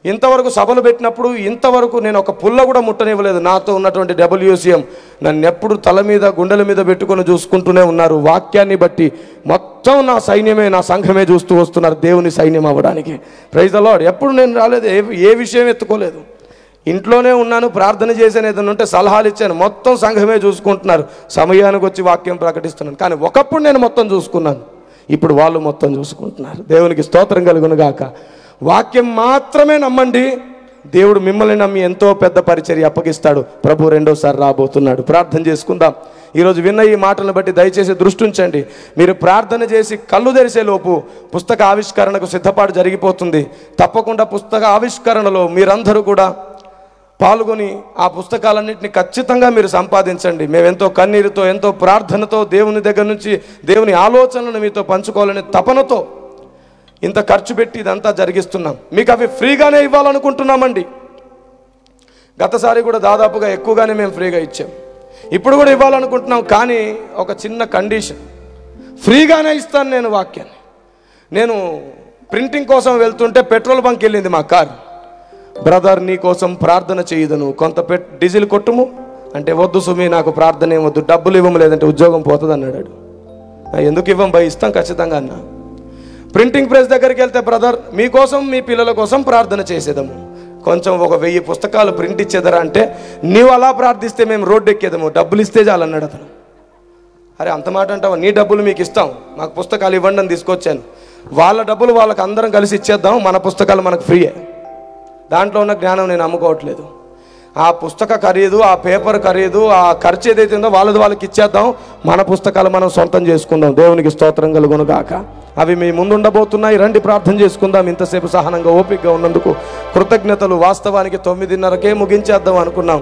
ఇంతవరకు సభలు పెట్టినప్పుడు ఇంతవరకు నేను ఒక పుల్ల కూడా ముట్టనివ్వలేదు. నాతో ఉన్నటువంటి WCM నన్ను ఎప్పుడు తల మీద గుండెల మీద పెట్టుకొని చూసుకుంటూనే ఉన్నారు. వాక్యాన్ని బట్టి మొత్తం నా సైన్యమే, నా సంఘమే చూస్తూ వస్తున్నారు దేవుని సైన్యం అవ్వడానికి. Praise the lord. ఎప్పుడు నేను రాలేదు, ఏ విషయం ఎత్తుకోలేదు. ఇంట్లోనే ఉన్నాను, ప్రార్థన చేశాను, ఏదైనా ఉంటే సలహాలు ఇచ్చాను. మొత్తం సంఘమే చూసుకుంటున్నారు. సమయానికి వచ్చి వాక్యం ప్రకటిస్తున్నాను. కానీ ఒకప్పుడు నేను మొత్తం చూసుకున్నాను, ఇప్పుడు వాళ్ళు మొత్తం చూసుకుంటున్నారు. దేవునికి స్తోత్రం కలుగును గాక. వాక్యం మాత్రమే నమ్మండి. దేవుడు మిమ్మల్ని నమ్మి ఎంతో పెద్ద పరిచర్య అప్పగిస్తాడు. ప్రభు రెండోసారి రాబోతున్నాడు. ప్రార్థన చేసుకుందాం. ఈరోజు విన్న ఈ మాటలను బట్టి దయచేసి దృష్టి ఉంచండి. మీరు ప్రార్థన చేసి కళ్ళు తెరిసే లోపు పుస్తక ఆవిష్కరణకు సిద్ధపాటు జరిగిపోతుంది. తప్పకుండా పుస్తక ఆవిష్కరణలో మీరందరూ కూడా పాల్గొని ఆ పుస్తకాలన్నింటినీ ఖచ్చితంగా మీరు సంపాదించండి. మేమెంతో కన్నీరుతో, ఎంతో ప్రార్థనతో, దేవుని దగ్గర నుంచి దేవుని ఆలోచనలను మీతో పంచుకోవాలనే తపనతో ఇంత ఖర్చు పెట్టి ఇదంతా జరిగిస్తున్నాం. మీకు అవి ఫ్రీగానే ఇవ్వాలనుకుంటున్నామండి. గతసారి కూడా దాదాపుగా ఎక్కువగానే మేము ఫ్రీగా ఇచ్చాం. ఇప్పుడు కూడా ఇవ్వాలనుకుంటున్నాం. కానీ ఒక చిన్న కండిషన్. ఫ్రీగానే ఇస్తాను నేను వాక్యాన్ని. నేను ప్రింటింగ్ కోసం వెళ్తుంటే పెట్రోల్ బంక్ వెళ్ళింది మా కార్. బ్రదర్ నీ కోసం ప్రార్థన చేయదును, కొంత డీజిల్ కొట్టుము అంటే, వద్దు సుమి నాకు ప్రార్థన ఏం వద్దు, డబ్బులు ఇవ్వము లేదంటే ఉద్యోగం పోతుంది అన్నాడు. ఎందుకు ఇవ్వం భయ్, ఇస్తాం ఖచ్చితంగా అన్న. ప్రింటింగ్ ప్రెస్ దగ్గరికి వెళ్తే, బ్రదర్ మీకోసం మీ పిల్లల కోసం ప్రార్థన చేసేదాము, కొంచెం ఒక 1000 పుస్తకాలు ప్రింట్ ఇచ్చేదరా అంటే, నీవు అలా ప్రార్థిస్తే మేము రోడ్డు ఎక్కేదాము, డబ్బులు ఇస్తే చాలు అన్నాడు అతను. అరే అంత మాట అంటావా, నీ డబ్బులు మీకు ఇస్తాం, మాకు పుస్తకాలు ఇవ్వండి అని తీసుకొచ్చాను. వాళ్ళ డబ్బులు వాళ్ళకి అందరం కలిసి ఇచ్చేద్దాం, మన పుస్తకాలు మనకు ఫ్రీయే. దాంట్లో ఉన్న జ్ఞానం నేను అమ్ముకోవట్లేదు. ఆ పుస్తక ఖరీదు, ఆ పేపర్ ఖరీదు, ఆ ఖర్చు ఏదైతే ఉందో వాళ్ళది వాళ్ళకి ఇచ్చేద్దాం, మన పుస్తకాలు మనం సొంతం చేసుకుందాం. దేవునికి స్తోత్రం కలుగును గాక. అవి మీ ముందు ఉండబోతున్నాయి, రండి ప్రార్థన చేసుకుందాం. ఇంతసేపు సహనంగా ఓపికగా ఉన్నందుకు కృతజ్ఞతలు. వాస్తవానికి 9:30కే ముగించేద్దాం అనుకున్నాం.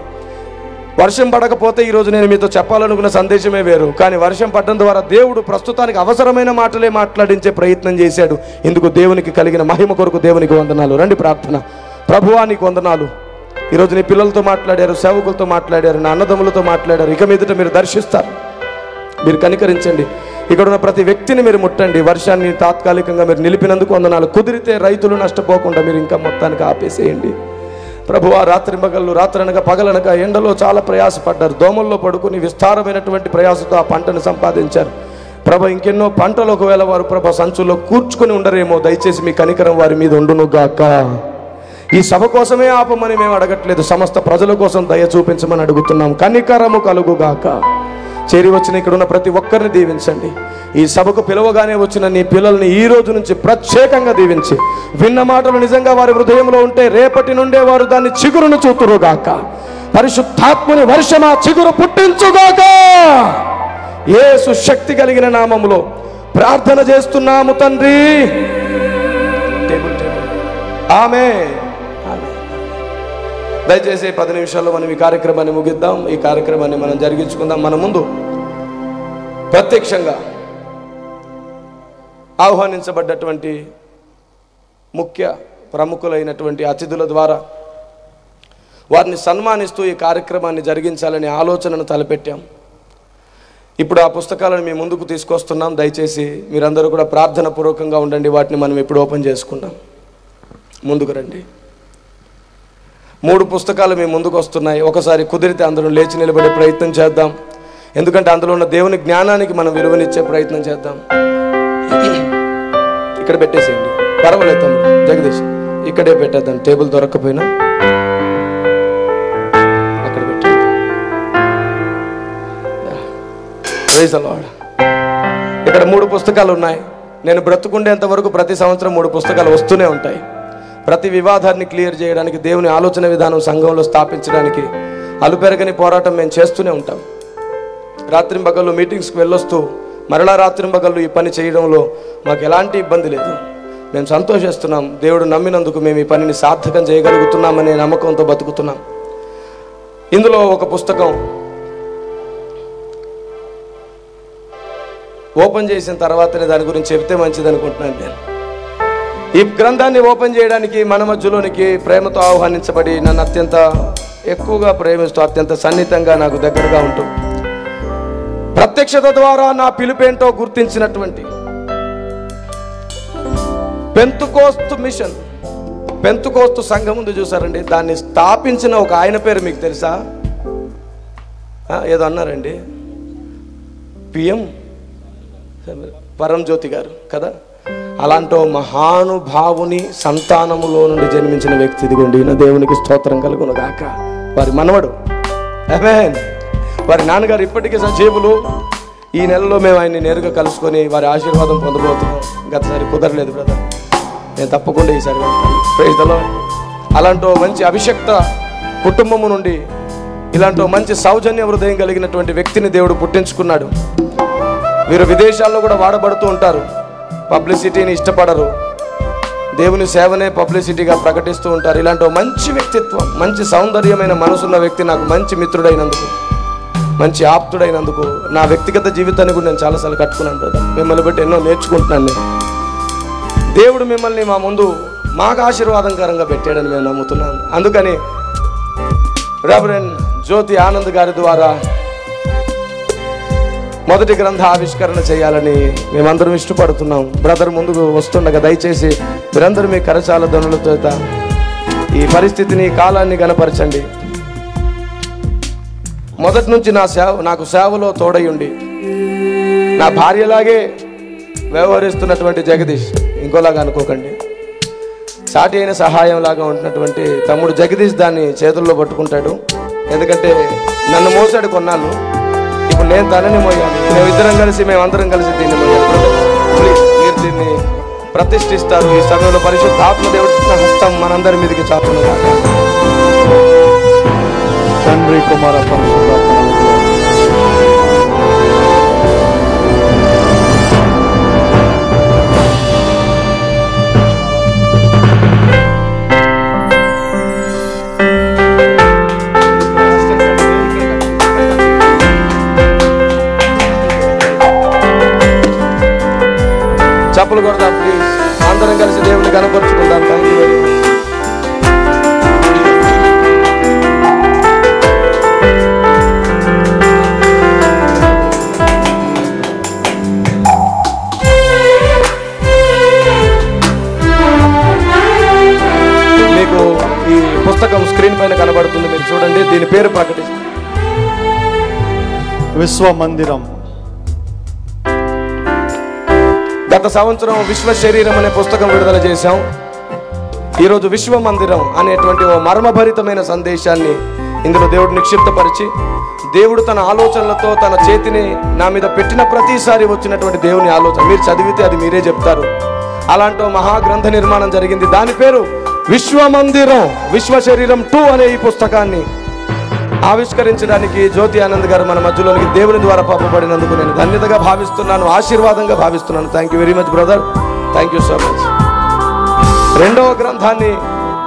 వర్షం పడకపోతే ఈరోజు నేను మీతో చెప్పాలనుకున్న సందేశమే వేరు. కానీ వర్షం పడడం ద్వారా దేవుడు ప్రస్తుతానికి అవసరమైన మాటలే మాట్లాడించే ప్రయత్నం చేశాడు. ఇందుకు దేవునికి కలిగిన మహిమ కొరకు దేవునికి వందనాలు. రండి ప్రార్థన. ప్రభువా నీకు వందనాలు. ఈరోజు నీ పిల్లలతో మాట్లాడారు, సేవకులతో మాట్లాడారు, నా అన్నదమ్ములతో మాట్లాడారు. ఇక మీదట మీరు దర్శిస్తారు, మీరు కనికరించండి. ఇక్కడ ఉన్న ప్రతి వ్యక్తిని మీరు ముట్టండి. వర్షాన్ని తాత్కాలికంగా మీరు నిలిపినందుకు వందనాలు. కుదిరితే రైతులు నష్టపోకుండా మీరు ఇంకా మొత్తానికి ఆపేసేయండి. ప్రభువా రాత్రింబగళ్ళు, రాత్రనగా పగలనగా ఎండలో చాలా ప్రయాసపడ్డారు, దోమల్లో పడుకుని విస్తారమైనటువంటి ప్రయాసతో ఆ పంటను సంపాదించారు. ప్రభ ఇంకెన్నో పంటలు ఒకవేళ వారు ప్రభ సంచుల్లో కూర్చుకొని ఉండరేమో, దయచేసి మీ కనికరం వారి మీద ఉండును గాక. ఈ సభ కోసమే ఆపమని మేము అడగట్లేదు, సమస్త ప్రజల కోసం దయ చూపించమని అడుగుతున్నాం. కనికరము కలుగుగాక. చేరి వచ్చిన ఇక్కడ ఉన్న ప్రతి ఒక్కరిని దీవించండి. ఈ సభకు పిలవగానే వచ్చిన నీ పిల్లల్ని ఈ రోజు నుంచి ప్రత్యేకంగా దీవించి, విన్న మాటలు నిజంగా వారి హృదయంలో ఉంటే రేపటి నుండే వారు దాన్ని చిగురును చూతురుగాక. పరిశుద్ధాత్మని వర్షమా చిగురు పుట్టించుగాక. యేసు శక్తి కలిగిన నామములో ప్రార్థన చేస్తున్నాము తండ్రి. ఆమేన్. దయచేసి 10 నిమిషాల్లో మనం ఈ కార్యక్రమాన్ని ముగిద్దాం. ఈ కార్యక్రమాన్ని మనం జరిగించుకుందాం. మన ముందు ప్రత్యక్షంగా ఆహ్వానించబడ్డటువంటి ముఖ్య ప్రముఖులైనటువంటి అతిథుల ద్వారా వారిని సన్మానిస్తూ ఈ కార్యక్రమాన్ని జరిగించాలనే ఆలోచనను తలపెట్టాం. ఇప్పుడు ఆ పుస్తకాలను మీ ముందుకు తీసుకొస్తున్నాం. దయచేసి మీరందరూ కూడా ప్రార్థన పూర్వకంగా ఉండండి. వాటిని మనం ఇప్పుడు ఓపెన్ చేసుకుందాం. ముందుకు రండి. 3 పుస్తకాలు మీ ముందుకు వస్తున్నాయి. ఒకసారి కుదిరితే అందరూ లేచి నిలబడే ప్రయత్నం చేద్దాం. ఎందుకంటే అందులో ఉన్న దేవుని జ్ఞానానికి మనం విలువనిచ్చే ప్రయత్నం చేద్దాం. ఇక్కడ పెట్టేసేయండి, పర్వాలేదు తమ్ముడు జగదీష్, ఇక్కడే పెట్టేద్దాం. టేబుల్ దొరక్కపోయినా అక్కడ పెట్టేద్దాం. Praise the lord. ఇక్కడ 3 పుస్తకాలు ఉన్నాయి. నేను బ్రతుకుండేంత వరకు ప్రతి సంవత్సరం 3 పుస్తకాలు వస్తూనే ఉంటాయి. ప్రతి వివాదాన్ని క్లియర్ చేయడానికి, దేవుని ఆలోచన విధానం సంఘంలో స్థాపించడానికి అలుపెరగని పోరాటం మేము చేస్తూనే ఉంటాం. రాత్రింబగళ్ళు మీటింగ్స్కి వెళ్ళొస్తూ మరలా రాత్రింబగళ్ళు ఈ పని చేయడంలో మాకు ఎలాంటి ఇబ్బంది లేదు. మేము సంతోషిస్తున్నాం. దేవుడు నమ్మినందుకు మేము ఈ పనిని సార్థకం చేయగలుగుతున్నామనే నమ్మకంతో బతుకుతున్నాం. ఇందులో ఒక పుస్తకం ఓపెన్ చేసిన తర్వాతనే దాని గురించి చెప్తే మంచిది అనుకుంటున్నాను. నేను ఈ గ్రంథాన్ని ఓపెన్ చేయడానికి మన మధ్యలోనికి ప్రేమతో ఆహ్వానించబడి నన్ను అత్యంత ఎక్కువగా ప్రేమిస్తూ అత్యంత సన్నిహితంగా నాకు దగ్గరగా ఉంటూ ప్రత్యక్షత ద్వారా నా పిలుపేంటో గుర్తించినటువంటి పెంతుకోస్తు మిషన్, పెంతుకోస్తు సంఘం ఉంది చూసారండి, దాన్ని స్థాపించిన ఒక ఆయన పేరు మీకు తెలుసా? ఏదో అన్నారండి, పిఎం పరంజ్యోతి గారు కదా. అలాంటి మహానుభావుని సంతానములో నుండి జన్మించిన వ్యక్తి ఇదిగోండి. నా దేవునికి స్తోత్రం కలుగును గాక. వారి మనవడు, ఆమేన్. వారి నాన్నగారు ఇప్పటికీ సజీవులు. ఈ నెలలో మేము ఆయన్ని నేరుగా కలుసుకొని వారి ఆశీర్వాదం పొందబోతున్నాం. గతసారి కుదరలేదు బ్రదర్, నేను తప్పకుండా ఈసారి వెళ్తాను. Praise the lord. అలాంటి మంచి అభిషక్త కుటుంబము నుండి ఇలాంటి మంచి సౌజన్య హృదయం కలిగినటువంటి వ్యక్తిని దేవుడు పుట్టించుకున్నాడు. వీరు విదేశాల్లో కూడా వాడబడుతూ ఉంటారు. పబ్లిసిటీని ఇష్టపడరు, దేవుని సేవనే పబ్లిసిటీగా ప్రకటిస్తూ ఉంటారు. ఇలాంటి మంచి వ్యక్తిత్వం, మంచి సౌందర్యమైన మనసున్న వ్యక్తి నాకు మంచి మిత్రుడైనందుకు, మంచి ఆప్తుడైనందుకు నా వ్యక్తిగత జీవితాన్ని కూడా నేను చాలాసార్లు కట్టుకున్నాను బ్రదర్. మిమ్మల్ని బట్టి ఎన్నో నేర్చుకుంటున్నాను నేను. దేవుడు మిమ్మల్ని మా ముందు మాకు ఆశీర్వాదకరంగా పెట్టాడని మేము నమ్ముతున్నాను. అందుకని రెవరెండ్ జ్యోతి ఆనంద్ గారి ద్వారా మొదటి గ్రంథ ఆవిష్కరణ చేయాలని మేమందరం ఇష్టపడుతున్నాం. బ్రదర్ ముందుకు వస్తుండగా దయచేసి మీరందరూ మీ కరచాల ధ్వనులతో ఈ పరిస్థితిని, కాలాన్ని గణపరచండి. మొదటి నుంచి నాకు సేవలో తోడయుండి నా భార్యలాగే వ్యవహరిస్తున్నటువంటి జగదీష్, ఇంకోలాగా అనుకోకండి, సాటి అయిన సహాయం లాగా ఉంటున్నటువంటి తమ్ముడు జగదీష్ దాన్ని చేతుల్లో పట్టుకుంటాడు. ఎందుకంటే నన్ను మోసాడు కొన్నాళ్ళు, ఇప్పుడు నేను తనని మోయాలి. మేమందరం కలిసి దీన్ని మోయాలి. ప్లీజ్ మీరు దీన్ని ప్రతిష్ఠిస్తారు. ఈ సమయంలో పరిశుద్ధాత్మ దేవుడి హస్తం మనందరి మీదకి చాటును తండ్రి కుమార పరిశుద్ధాత్మ చప్పులు కొడదాం. ప్లీజ్ అందరం కలిసి దేవుని కనపరుచుకుందాం. Thank you very much. మీకు ఈ పుస్తకం స్క్రీన్ పైన కనబడుతుంది, మీరు చూడండి. దీని పేరు ప్రకటిస్తుంది విశ్వ మందిరం. గత సంవత్సరం విశ్వ శరీరం అనే పుస్తకం విడుదల చేశాం. ఈరోజు విశ్వ మందిరం అనేటువంటి ఓ మర్మభరితమైన సందేశాన్ని ఇందులో దేవుడు నిక్షిప్తపరిచి, దేవుడు తన ఆలోచనలతో తన చేతిని నా మీద పెట్టిన ప్రతిసారి వచ్చినటువంటి దేవుని ఆలోచన మీరు చదివితే అది మీరే చెప్తారు. అలాంటి మహాగ్రంథ నిర్మాణం జరిగింది. దాని పేరు విశ్వ మందిరం, విశ్వ శరీరం 2 అనే ఈ పుస్తకాన్ని ఆవిష్కరించడానికి జ్యోతి ఆనంద్ గారు మన మధ్యలోనికి దేవుని ద్వారా పంపబడినందుకు నేను ధన్యతగా భావిస్తున్నాను, ఆశీర్వాదంగా భావిస్తున్నాను. Thank you very much brother, thank you so much. రెండవ గ్రంథాన్ని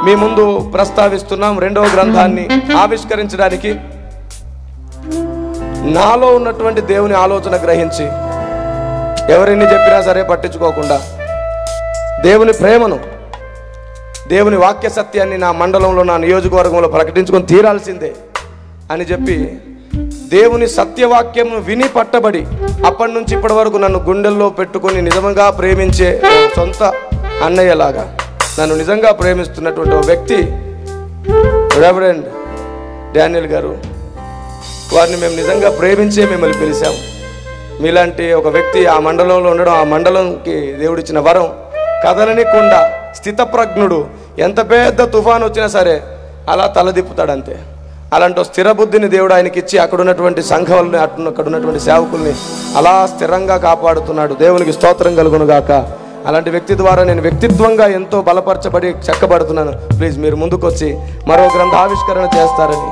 మీ ముందు ప్రస్తావిస్తున్నాం. రెండవ గ్రంథాన్ని ఆవిష్కరించడానికి నాలో ఉన్నటువంటి దేవుని ఆలోచన గ్రహించి, ఎవరెన్ని చెప్పినా సరే పట్టించుకోకుండా, దేవుని ప్రేమను, దేవుని వాక్య సత్యాన్ని నా మండలంలో, నా నియోజకవర్గంలో ప్రకటించుకొని తీరాల్సిందే అని చెప్పి, దేవుని సత్యవాక్యంను విని పట్టబడి అప్పటి నుంచి ఇప్పటి వరకు నన్ను గుండెల్లో పెట్టుకొని నిజంగా ప్రేమించే సొంత అన్నయ్యలాగా నన్ను నిజంగా ప్రేమిస్తున్నటువంటి ఒక వ్యక్తి రెవరెండ్ డానియల్ గారు. వారిని మేము నిజంగా ప్రేమించే మిమ్మల్ని పిలిచాం. మీలాంటి ఒక వ్యక్తి ఆ మండలంలో ఉండడం, ఆ మండలంకి దేవుడిచ్చిన వరం. కదలనికుండా స్థితప్రజ్ఞుడు, ఎంత పెద్ద తుఫాను వచ్చినా సరే అలా తలదిప్పుతాడు అంతే. అలాంటి స్థిర బుద్ధిని దేవుడు ఆయనకి ఇచ్చి అక్కడ ఉన్నటువంటి సంఘాలని, అక్కడ ఉన్నటువంటి సేవకుల్ని అలా స్థిరంగా కాపాడుతున్నాడు. దేవునికి స్తోత్రం కలుగును గాక. అలాంటి వ్యక్తి ద్వారా నేను వ్యక్తిత్వంగా ఎంతో బలపరచబడి చెక్కబడుతున్నాను. ప్లీజ్ మీరు ముందుకొచ్చి మరో గ్రంథ ఆవిష్కరణ చేస్తారని.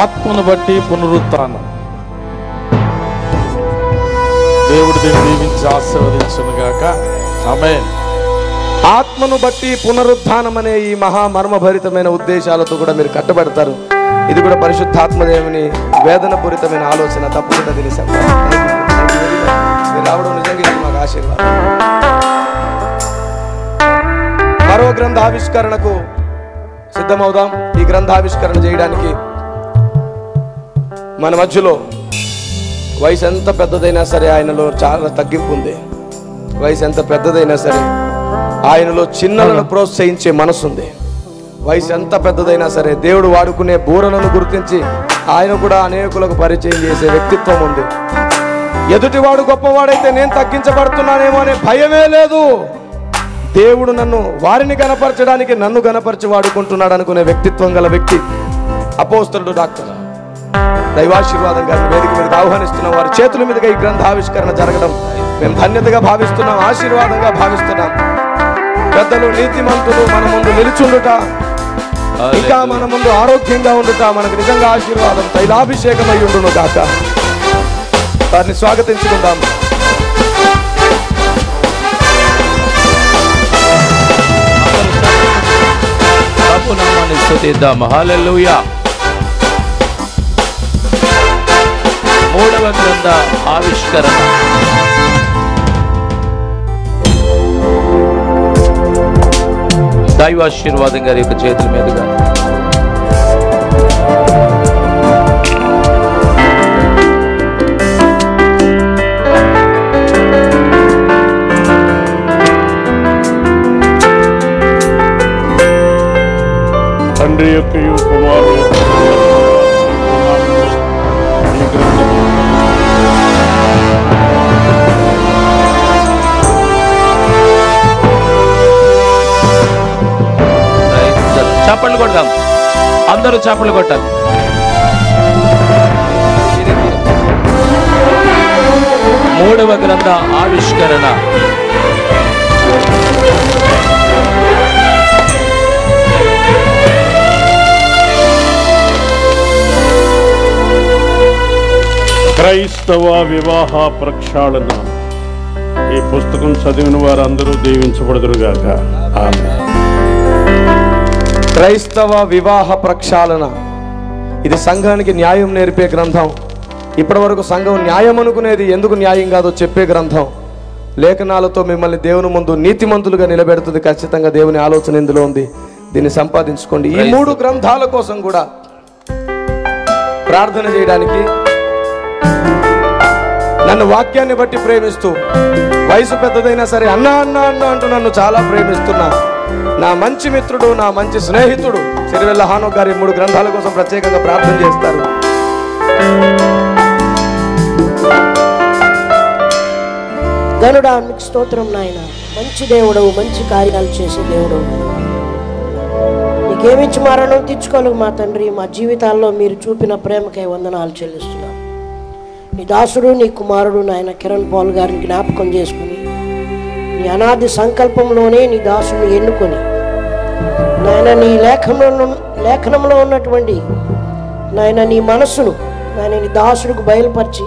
ఆత్మను బట్టి పునరుత్థానం. దేవుడు దీన్ని దీవించి ఆశీర్వదించును గాక. ఆమేన్. ఆత్మను బట్టి పునరుత్థానం అనే ఈ మహా మర్మభరితమైన ఉద్దేశాలతో కూడా మీరు కట్టబడతారు. ఇది కూడా పరిశుద్ధాత్మదేవుని వేదనపూరితమైన ఆలోచన. తప్పకుండా తెలిసాం. మీరు రావడం నిజంగా ఇది మాకు ఆశీర్వాదం. మరో గ్రంథ ఆవిష్కరణకు సిద్ధమవుదాం. ఈ గ్రంథావిష్కరణ చేయడానికి మన మధ్యలో వయసు ఎంత పెద్దదైనా సరే ఆయనలో చాలా తగ్గింపు ఉంది. వయసు ఎంత పెద్దదైనా సరే ఆయనలో చిన్నలను ప్రోత్సహించే మనసు ఉంది. వయసు ఎంత పెద్దదైనా సరే దేవుడు వాడుకునే బూరలను గుర్తించి ఆయన కూడా అనేకులకు పరిచయం చేసే వ్యక్తిత్వం ఉంది. ఎదుటివాడు గొప్పవాడైతే నేను తగ్గించబడుతున్నానేమో అనే భయమే లేదు. దేవుడు నన్ను వారిని గణపరచడానికి నన్ను గణపరిచి వాడుకుంటున్నాడు అనుకునే వ్యక్తిత్వం గల వ్యక్తి అపోస్తలుడు డాక్టర్ దైవాశీర్వాదం గారిని వేదిక మీదకి ఆహ్వానిస్తున్నాం. వారి చేతుల మీదుగా ఈ గ్రంథ ఆవిష్కరణ జరగడం మేము ధన్యతగా భావిస్తున్నాం, ఆశీర్వాదంగా భావిస్తున్నాం. పెద్దలు నీతిమంతులు మన ముందు నిలుచుండుట, ఇంకా మన ముందు ఆరోగ్యంగా ఉండుట మనకు నిజంగా ఆశీర్వాదం, తైలాభిషేకమై ఉండును గాక. వారిని స్వాగతించుకుందాం. ప్రభునామాన్ని స్తుతిద్దాం. హల్లెలూయా. 3వ గ్రంథ ఆవిష్కరణ. దైవాశీర్వాదం గారి యొక్క చేతుల మీదుగా తండ్రి యొక్క కుమారుడు యొక్క చప్పట్లు కొడదాం. అందరూ చప్పట్లు కొట్టాలి. మూడవ గ్రంథ ఆవిష్కరణ. క్రైస్తవ వివాహ ప్రక్షాళన. ఈ పుస్తకం చదివిన వారందరూ దీవించబడుదురుగాక. ఆమేన్. క్రైస్తవ వివాహ ప్రక్షాళన. ఇది సంఘానికి న్యాయం నేర్పే గ్రంథం. ఇప్పటి వరకు సంఘం న్యాయం అనుకునేది ఎందుకు న్యాయం కాదో చెప్పే గ్రంథం. లేఖనాలతో మిమ్మల్ని దేవుని ముందు నీతిమంతులుగా నిలబెడుతుంది. ఖచ్చితంగా దేవుని ఆలోచన ఇందులో ఉంది. దీన్ని సంపాదించుకోండి. ఈ 3 గ్రంథాల కోసం కూడా ప్రార్థన చేయడానికి, నన్ను వాక్యాన్ని బట్టి ప్రేమిస్తూ, వయసు పెద్దదైనా సరే అన్న అన్న అన్న అంటూ నన్ను చాలా ప్రేమిస్తున్నా నా మంచి మిత్రుడు, నా మంచి స్నేహితుడు సిరివెల్ల హానోక్ గారి 3 గ్రంథాల కోసం ప్రత్యేకంగా ప్రార్థన చేస్తారు. గనుడా మీకు స్తోత్రం నాయన. మంచి దేవుడు, మంచి కార్యాలు చేసే దేవుడు. నీకేమిచ్చి మరణం తెచ్చుకోలేము మా తండ్రి. మా జీవితాల్లో మీరు చూపిన ప్రేమకై వందనాలు చెల్లిస్తున్నాం. నీ దాసుడు, నీ కుమారుడు నాయన కిరణ్ పాల్ గారిని జ్ఞాపకం చేసుకుని, నీ అనాది సంకల్పంలోనే నీ దాసుని ఎన్నుకొని నాయన నీ లేఖనంలో ఉన్నటువంటి నాయన నీ మనస్సును నాయన నీ దాసుడికి బయలుపరిచి,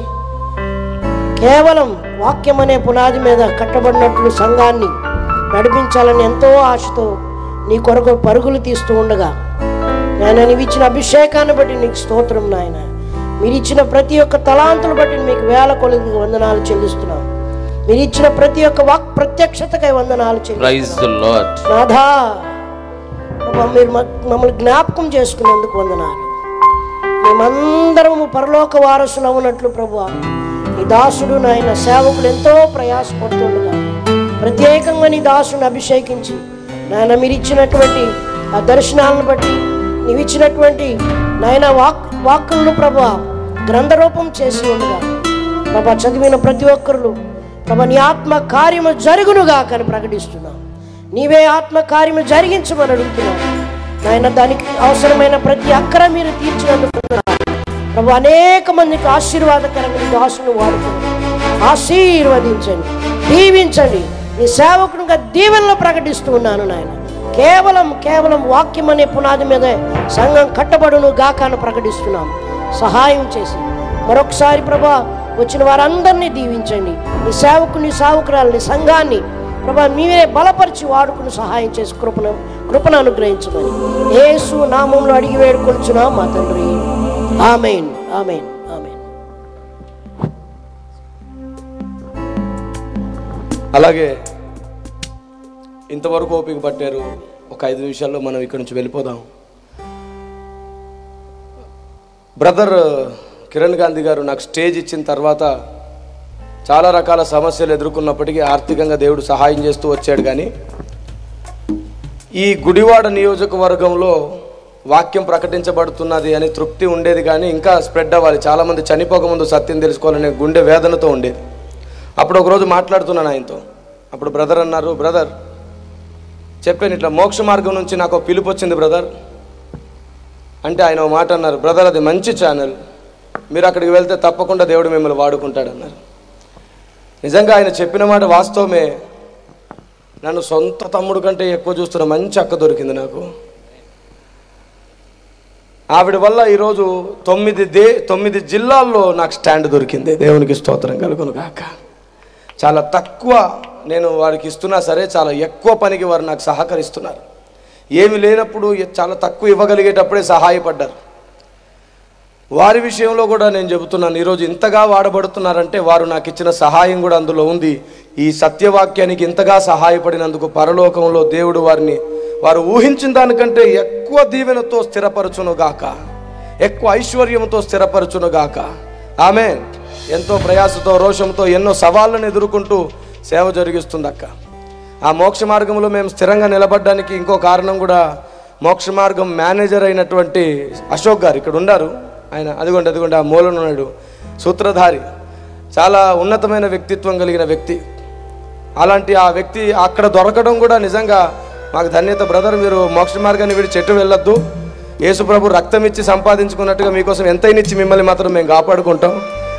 కేవలం వాక్యం అనే పునాది మీద కట్టబడినట్లు సంఘాన్ని నడిపించాలని ఎంతో ఆశతో నీ కొరకు పరుగులు తీస్తూ ఉండగా నాయన నీవు ఇచ్చిన అభిషేకాన్ని బట్టి నీకు స్తోత్రం నాయన. మీరు ఇచ్చిన ప్రతి ఒక్క తలాంతులు బట్టి మీకు వేల కొలది వందనాలు చెల్లిస్తున్నాం. మీరు ఇచ్చిన ప్రతి ఒక్క వాక్ ప్రత్యక్షతకై వందనాలు చెల్లిస్తున్నాం. నాథా, మీరు మమ్మల్ని జ్ఞాపకం చేసుకున్నందుకు వందనాలు. మేమందరము పరలోక వారసులు ఉన్నట్లు ప్రభువా, నీ దాసుడు నాయన సేవకుడు ఎంతో ప్రయాసపడుతుండగా ప్రత్యేకంగా నీ దాసుని అభిషేకించి నాయన మీరు ఇచ్చినటువంటి ఆ దర్శనాలను బట్టి, నీవు ఇచ్చినటువంటి నాయన వాక్కులను ప్రభువా గ్రంథరూపం చేసి ఉండగా ప్రభా చదివిన ప్రతి ఒక్కరు ప్రభా నీ ఆత్మ కార్యము జరుగునుగా అని ప్రకటిస్తున్నాం. నీవే ఆత్మ కార్యము జరిగించమని అడుగుతున్నాను నాయన. దానికి అవసరమైన ప్రతి అక్కర మీరు తీర్చినందుకు ప్రభు అనేక మందికి ఆశీర్వాదకరంగా దాసును వాడుకోండి, ఆశీర్వదించండి, దీవించండి. నీ సేవకునిగా దీవెనలు ప్రకటిస్తూ ఉన్నాను నాయన. కేవలం వాక్యం అనే పునాది మీద సంఘం కట్టబడును గాకాను ప్రకటిస్తున్నాం. సహాయం చేసి మరొకసారి ప్రభా వచ్చిన వారందరినీ దీవించండి. నీ సేవకుని, సావుకురాలని, సంఘాన్ని ప్రభా మీరే బలపరిచి వాడుకుని సహాయం చేసి కృపను అనుగ్రహించమని యేసు నామంలో అడిగి వేడుకొంచున్నాం మా తండ్రి. ఆమేన్, ఆమేన్, ఆమేన్. అలాగే ఇంతవరకు ఓపిక పట్టారు. ఒక 5 నిమిషాల్లో మనం ఇక్కడి నుంచి వెళ్ళిపోదాం. బ్రదర్ కిరణ్ గాంధీ గారు నాకు స్టేజ్ ఇచ్చిన తర్వాత చాలా రకాల సమస్యలు ఎదుర్కొన్నప్పటికీ ఆర్థికంగా దేవుడు సహాయం చేస్తూ వచ్చాడు. కానీ ఈ గుడివాడ నియోజకవర్గంలో వాక్యం ప్రకటించబడుతున్నది అని తృప్తి ఉండేది, కానీ ఇంకా స్ప్రెడ్ అవ్వాలి, చాలామంది చనిపోకముందు సత్యం తెలుసుకోవాలనే గుండె వేదనతో ఉండేది. అప్పుడు ఒకరోజు మాట్లాడుతున్నాను ఆయనతో. అప్పుడు బ్రదర్ అన్నారు, బ్రదర్ చెప్పాను ఇట్లా మోక్ష మార్గం నుంచి నాకు పిలుపు వచ్చింది బ్రదర్ అంటే ఆయన ఒక మాట అన్నారు, బ్రదర్ అది మంచి ఛానల్, మీరు అక్కడికి వెళ్తే తప్పకుండా దేవుడు మిమ్మల్ని వాడుకుంటాడన్నారు. నిజంగా ఆయన చెప్పిన మాట వాస్తవమే. నన్ను సొంత తమ్ముడు కంటే ఎక్కువ చూస్తున్న మంచి అక్క దొరికింది నాకు. ఆవిడ వల్ల ఈరోజు 9 జిల్లాల్లో నాకు స్టాండ్ దొరికింది. దేవునికి స్తోత్రం కలుగును గాక. చాలా తక్కువ నేను వారికి ఇస్తున్నా సరే చాలా ఎక్కువ పనికి వారు నాకు సహకరిస్తున్నారు. ఏమి లేనప్పుడు చాలా తక్కువ ఇవ్వగలిగేటప్పుడే సహాయపడ్డారు. వారి విషయంలో కూడా నేను చెబుతున్నాను, ఈరోజు ఇంతగా వాడబడుతున్నారంటే వారు నాకు ఇచ్చిన సహాయం కూడా అందులో ఉంది. ఈ సత్యవాక్యానికి ఇంతగా సహాయపడినందుకు పరలోకంలో దేవుడు వారు ఊహించిన దానికంటే ఎక్కువ దీవెనతో స్థిరపరచునుగాక, ఎక్కువ ఐశ్వర్యంతో స్థిరపరచునుగాక. ఆమె ఎంతో ప్రయాసతో రోషంతో ఎన్నో సవాళ్ళను ఎదుర్కొంటూ సేవ జరిగిస్తుంది అక్క. ఆ మోక్ష మార్గంలో మేము స్థిరంగా నిలబడడానికి ఇంకో కారణం కూడా మోక్ష మార్గం మేనేజర్ అయినటువంటి అశోక్ గారు ఇక్కడ ఉన్నారు. ఆయన అదిగోండి ఆ మూలన ఉన్నాడు, సూత్రధారి, చాలా ఉన్నతమైన వ్యక్తిత్వం కలిగిన వ్యక్తి. అలాంటి ఆ వ్యక్తి అక్కడ దొరకడం కూడా నిజంగా మాకు ధన్యత. బ్రదర్, మీరు మోక్ష మార్గాన్ని విడిచి చెట్టు వెళ్ళొద్దు, యేసుప్రభు రక్తం ఇచ్చి సంపాదించుకున్నట్టుగా మీకోసం ఎంతైనా ఇచ్చి మిమ్మల్ని మాత్రం మేము కాపాడుకుంటాం.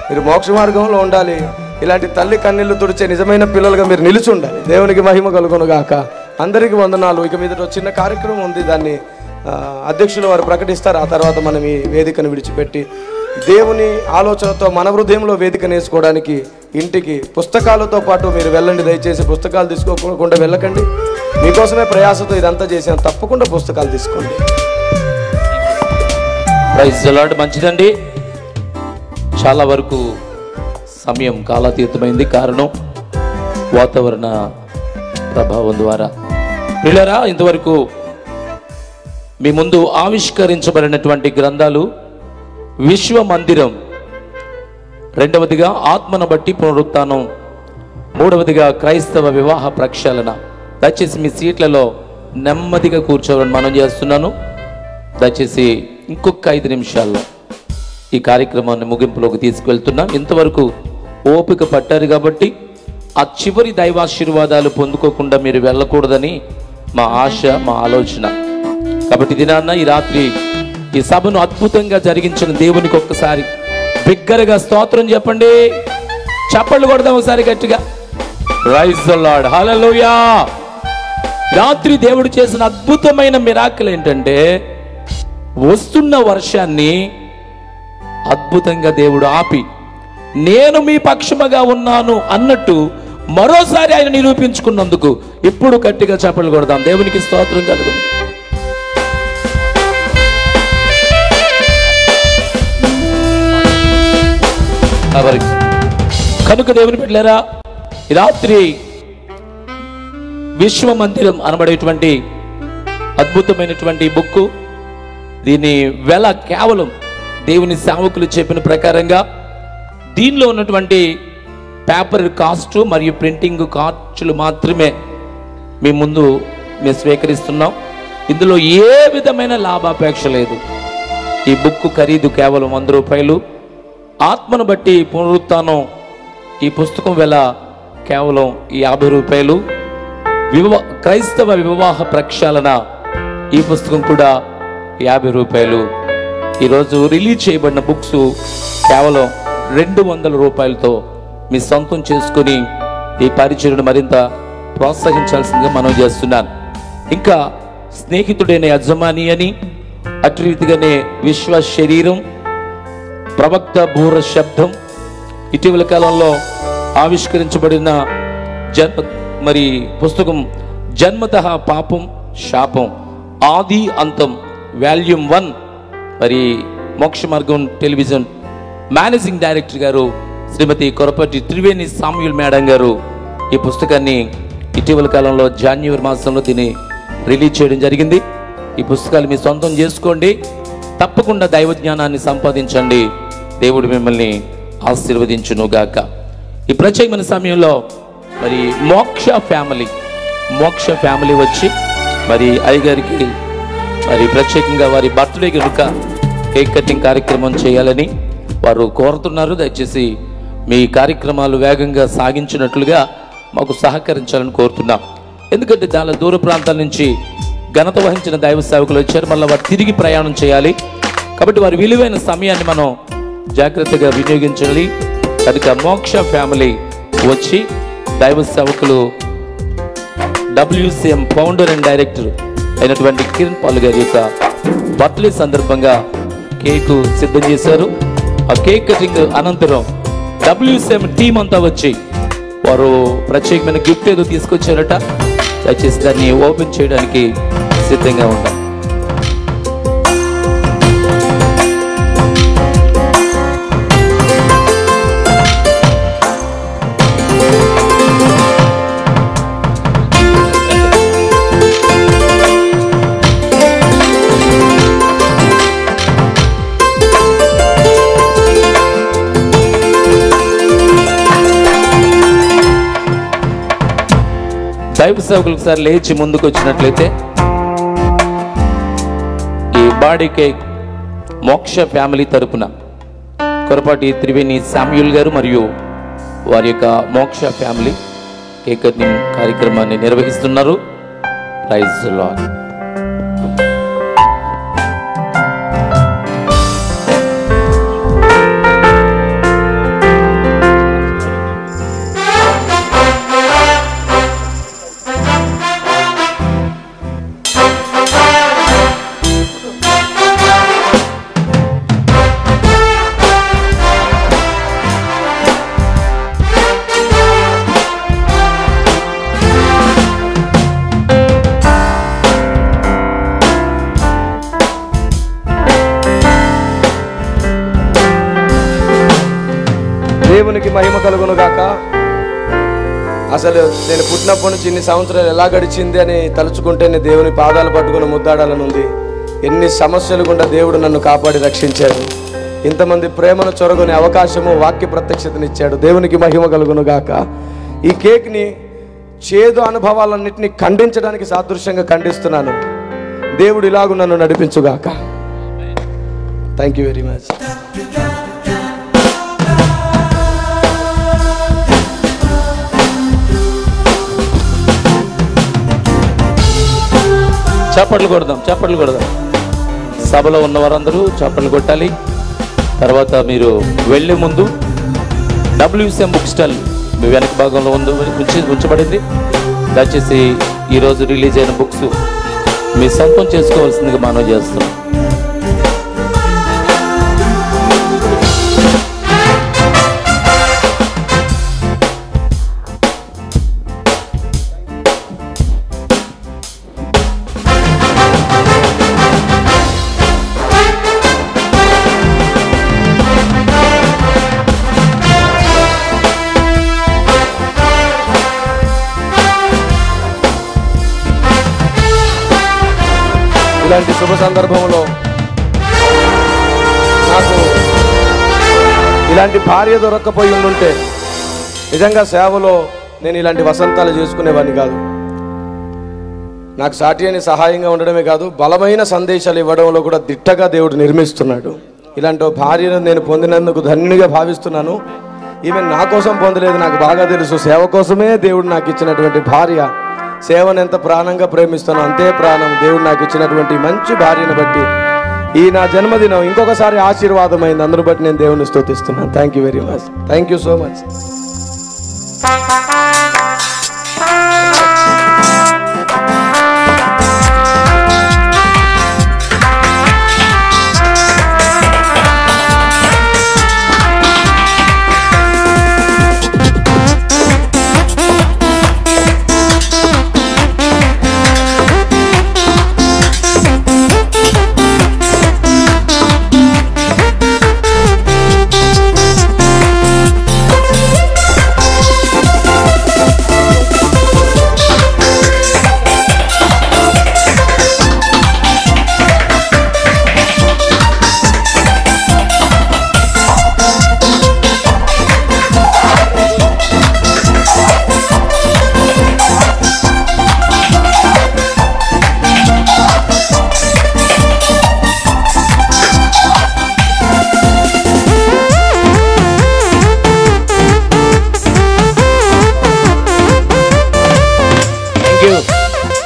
మీరు మోక్ష మార్గంలో ఉండాలి. ఇలాంటి తల్లి కన్నీళ్లు తుడిచే నిజమైన పిల్లలుగా మీరు నిలిచి ఉండాలి. దేవునికి మహిమ కలుగును గాక. అందరికీ వందనాలు. ఇక మీద చిన్న కార్యక్రమం ఉంది, దాన్ని అధ్యక్షులు వారు ప్రకటిస్తారు. ఆ తర్వాత మనం ఈ వేదికను విడిచిపెట్టి దేవుని ఆలోచనతో మన హృదయంలో వేదికను వేసుకోవడానికి ఇంటికి పుస్తకాలతో పాటు మీరు వెళ్ళండి. దయచేసి పుస్తకాలు తీసుకోకుండా వెళ్ళకండి. మీకోసమే ప్రయాసతో ఇదంతా చేసాను. తప్పకుండా పుస్తకాలు తీసుకోండి. Praise the lord. మంచిదండి. చాలా వరకు సమయం కాలాతీతమైంది. కారణం వాతావరణ ప్రభావం ద్వారా. పిల్లరా, ఇంతవరకు మీ ముందు ఆవిష్కరించబడినటువంటి గ్రంథాలు విశ్వ మందిరం, రెండవదిగా ఆత్మను బట్టి పునరుత్థానం, మూడవదిగా క్రైస్తవ వివాహ ప్రక్షాళన. దయచేసి మీ సీట్లలో నెమ్మదిగా కూర్చోవాలని మనం చేస్తున్నాను. దయచేసి ఇంకొక 5 నిమిషాల్లో ఈ కార్యక్రమాన్ని ముగింపులోకి తీసుకువెళ్తున్నాం. ఇంతవరకు ఓపిక పట్టారు కాబట్టి ఆ చివరి దైవాశీర్వాదాలు పొందుకోకుండా మీరు వెళ్ళకూడదని మా ఆశ, మా ఆలోచన. కాబట్టి దినాన్న ఈ రాత్రి ఈ సభను అద్భుతంగా జరిగించిన దేవునికి ఒక్కసారి బిగ్గరగా స్తోత్రం చెప్పండి. చప్పట్లు కొడదాం ఒకసారి గట్టిగా. Praise the lord. హల్లెలూయా. రాత్రి దేవుడు చేసిన అద్భుతమైన మిరాకిల్ ఏంటంటే, వస్తున్న వర్షాన్ని అద్భుతంగా దేవుడు ఆపి నేను మీ పక్షముగా ఉన్నాను అన్నట్టు మరోసారి ఆయన నిరూపించుకున్నందుకు ఇప్పుడు గట్టిగా చప్పట్లు కొడదాం. దేవునికి స్తోత్రం కలుగును. కనుక దేవుని బిడ్డలారా, రాత్రి విశ్వ మందిరం అనబడేటువంటి అద్భుతమైనటువంటి బుక్, దీని వెల కేవలం దేవుని సేవకులు చెప్పిన ప్రకారంగా దీనిలో ఉన్నటువంటి పేపర్ కాస్ట్ మరియు ప్రింటింగ్ ఖర్చులు మాత్రమే మీ ముందు మేము స్వీకరిస్తున్నాం. ఇందులో ఏ విధమైన లాభాపేక్ష లేదు. ఈ బుక్ ఖరీదు కేవలం 100 రూపాయలు. ఆత్మను బట్టి పునరుత్థానం ఈ పుస్తకం వెల కేవలం 50 రూపాయలు. క్రైస్తవ వివాహ ప్రక్షాళన ఈ పుస్తకం కూడా 50 రూపాయలు. ఈరోజు రిలీజ్ చేయబడిన బుక్స్ కేవలం 200 రూపాయలతో మీ సొంతం చేసుకుని ఈ పరిచయను మరింత ప్రోత్సహించాల్సిందిగా మనం చేస్తున్నాను. ఇంకా స్నేహితుడైన యజమాని అని, అటు రీతిగానే విశ్వ శరీరం, ప్రవక్త బూర శబ్దం, ఇటీవల కాలంలో ఆవిష్కరించబడిన పుస్తకం జన్మతః పాపం శాపం ఆది అంతం వాల్యూమ్ 1. మరి మోక్ష మార్గం టెలివిజన్ మేనేజింగ్ డైరెక్టర్ గారు శ్రీమతి కొరపటి త్రివేణి సామ్యుల్ మేడం గారు ఈ పుస్తకాన్ని ఇటీవల కాలంలో జనవరి మాసంలో దీన్ని రిలీజ్ చేయడం జరిగింది. ఈ పుస్తకాలు మీ సొంతం చేసుకోండి. తప్పకుండా దైవ జ్ఞానాన్ని సంపాదించండి. దేవుడు మిమ్మల్ని ఆశీర్వదించునుగాక. ఈ ప్రత్యేకమైన సమయంలో మరి మోక్ష ఫ్యామిలీ వచ్చి మరి అయ్యగారికి మరి ప్రత్యేకంగా వారి బర్త్డే కనుక కేక్ కటింగ్ కార్యక్రమం చేయాలని వారు కోరుతున్నారు. దయచేసి మీ కార్యక్రమాలు వేగంగా సాగించినట్లుగా మాకు సహకరించాలని కోరుతున్నాం. ఎందుకంటే చాలా దూర ప్రాంతాల నుంచి ఘనత వహించిన దైవ సేవకులు వచ్చారు. మళ్ళీ వారు తిరిగి ప్రయాణం చేయాలి. కాబట్టి వారి విలువైన సమయాన్ని మనం జాగ్రత్తగా వినియోగించాలి. కనుక మోక్ష ఫ్యామిలీ వచ్చి దైవ సేవకులు WCM ఫౌండర్ అండ్ డైరెక్టర్ అయినటువంటి కిరణ్ పాల్ గారి యొక్క బర్త్డే సందర్భంగా కేకు సిద్ధం చేశారు. ఆ కేక్ కటింగ్ అనంతరం WCM టీం అంతా వచ్చి వారు ప్రత్యేకమైన గిఫ్ట్ ఏదో తీసుకొచ్చారట. దయచేసి దాన్ని ఓపెన్ చేయడానికి సిద్ధంగా ఉంటాం. దైవ సేవకులకు సార్ లేచి ముందుకు వచ్చినట్లయితే ఈ బాడీ కేక్ మోక్ష ఫ్యామిలీ తరపున కొరపాటి త్రివేణి శామ్యూల్ గారు మరియు వారి యొక్క మోక్ష ఫ్యామిలీ కేక్ కటింగ్ కార్యక్రమాన్ని నిర్వహిస్తున్నారు. Praise the lord. దేవునికి మహిమ కలుగును గాక. అసలు నేను పుట్టినప్పటి నుంచి ఇన్ని సంవత్సరాలు ఎలా గడిచింది అని తలుచుకుంటేనే దేవుని పాదాలు పట్టుకుని ముద్దాడాలనుంది. ఎన్ని సమస్యలు గుండా దేవుడు నన్ను కాపాడి రక్షించాడు. ఇంతమంది ప్రేమను చొరగొనే అవకాశము, వాక్య ప్రత్యక్షతనిచ్చాడు. దేవునికి మహిమ కలుగును గాక. ఈ కేక్ని చేదు అనుభవాలన్నింటినీ ఖండించడానికి సాదృశ్యంగా ఖండిస్తున్నాను. దేవుడు ఇలాగూ నన్ను నడిపించుగాక. Thank you very much. చప్పట్లు కొడదాం. సభలో ఉన్న వారందరూ చప్పట్లు కొట్టాలి. తర్వాత మీరు వెళ్ళే ముందు WCM బుక్ స్టాల్ మీ వెనక భాగంలో ఉంచబడింది. దయచేసి ఈరోజు రిలీజ్ అయిన బుక్స్ మీ సొంతం చేసుకోవాల్సిందిగా మనవి చేస్తున్నాం. ఇలాంటి శుభ సందర్భంలో నాకు ఇలాంటి భార్య దొరక్కపోయి ఉండుంటే నిజంగా సేవలో నేను ఇలాంటి వసంతాలు చేసుకునేవాడిని కాదు. నాకు సాటి అని సహాయంగా ఉండడమే కాదు, బలమైన సందేశాలు ఇవ్వడంలో కూడా దిట్టగా దేవుడు నిర్మిస్తున్నాడు. ఇలాంటి భార్యను నేను పొందినందుకు ధన్యునిగా భావిస్తున్నాను. ఈమె నా కోసం పొందలేదు, నాకు బాగా తెలుసు. సేవ కోసమే దేవుడు నాకు ఇచ్చినటువంటి భార్య. సేవను ఎంత ప్రాణంగా ప్రేమిస్తానో అంతే ప్రాణం దేవుడు నాకు ఇచ్చినటువంటి మంచి భార్యను బట్టి ఈ నా జన్మదినం ఇంకొకసారి ఆశీర్వాదమైంది. అందును బట్టి నేను దేవుని స్తుతిస్తున్నాను. Thank you very much. Thank you so much.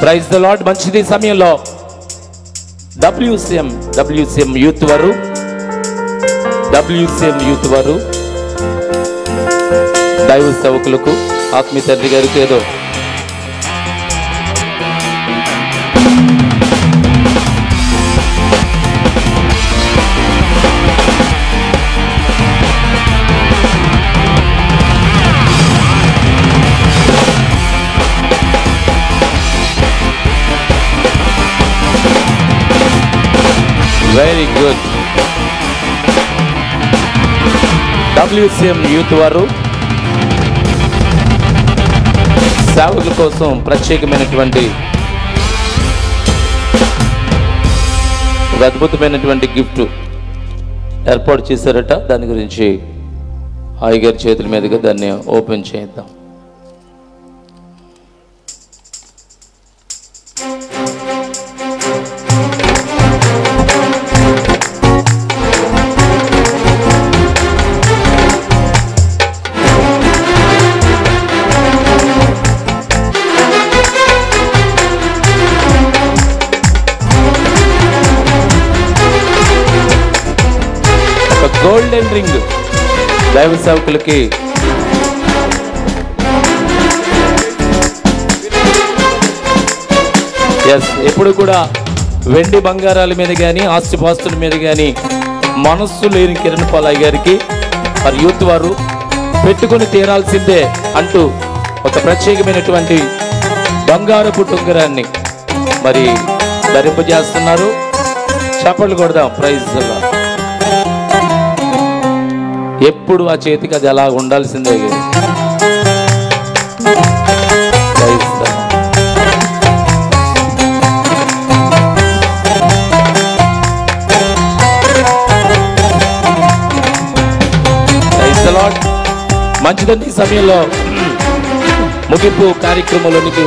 Praise the lord. మంచిది. సమయంలో WCM యూత్ వారు WCM యూత్ వారు దైవ సేవకులకు ఆత్మీయ తండ్రి గారికి ఏదో వెరీ గుడ్. WCM యూత్ వారు సేవకుల కోసం ప్రత్యేకమైనటువంటి ఒక అద్భుతమైనటువంటి గిఫ్ట్ ఏర్పాటు చేశారట. దాని గురించి అయ్యగారి చేతుల మీదుగా దాన్ని ఓపెన్ చేద్దాం. గోల్డెన్ రింగ్ దైవ సేవకులకి ఎప్పుడు కూడా వెండి బంగారాల మీద కానీ ఆస్తిపాస్తుల మీద కానీ మనస్సు లేని కిరణ్ పాలయ్య గారికి మరి యూత్ వారు పెట్టుకుని తీరాల్సిందే అంటూ ఒక ప్రత్యేకమైనటువంటి బంగారపు ఉంగరాన్ని మరి ధరింపజేస్తున్నారు. చప్పట్లు కొడదాం. ప్రైజ్ ఎప్పుడు ఆ చేతికి అది అలా ఉండాల్సిందే. మంచిదండి. ఈ సమయంలో ముగింపు కార్యక్రమంలోనికి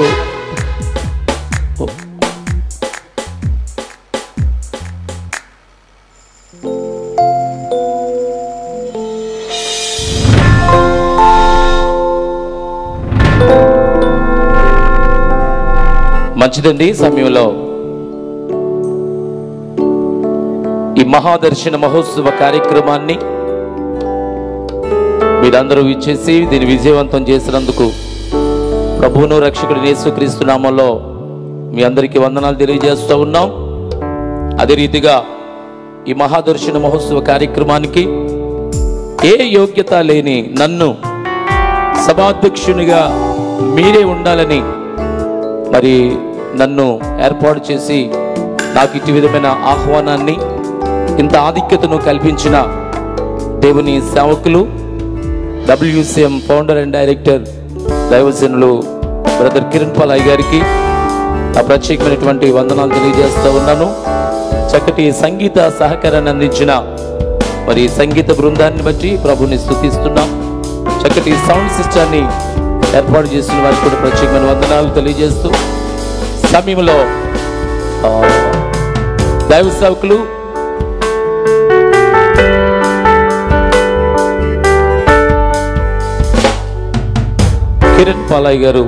మంచిదండి. ఈ సమయంలో ఈ మహాదర్శన మహోత్సవ కార్యక్రమాన్ని మీరందరూ ఇచ్చేసి దీన్ని విజయవంతం చేసినందుకు ప్రభువును రక్షకుడు యేసుక్రీస్తు నామములో మీ అందరికీ వందనాలు తెలియజేస్తూ ఉన్నాం. అదే రీతిగా ఈ మహాదర్శన మహోత్సవ కార్యక్రమానికి ఏ యోగ్యత లేని నన్ను సభాధ్యక్షునిగా మీరే ఉండాలని మరి నన్ను ఏర్పాటు చేసి నాకు ఇటు విధమైన ఆహ్వానాన్ని ఇంత ఆధిక్యతను కల్పించిన దేవుని సేవకులు WCM ఫౌండర్ అండ్ డైరెక్టర్ దైవజనులు బ్రదర్ కిరణ్ పాలయ్య గారికి ఆ ప్రత్యేకమైనటువంటి వందనాలు తెలియజేస్తూ ఉన్నాను. చక్కటి సంగీత సహకారాన్ని అందించిన మరి సంగీత బృందాన్ని బట్టి ప్రభుని స్తుతిస్తున్నాం. చక్కటి సౌండ్ సిస్టాన్ని ఏర్పాటు చేసిన వారికి కూడా ప్రత్యేకమైన వందనాలు తెలియజేస్తూ సమయంలో దైవ సేవకులు కిరణ్ పాలయ్య గారు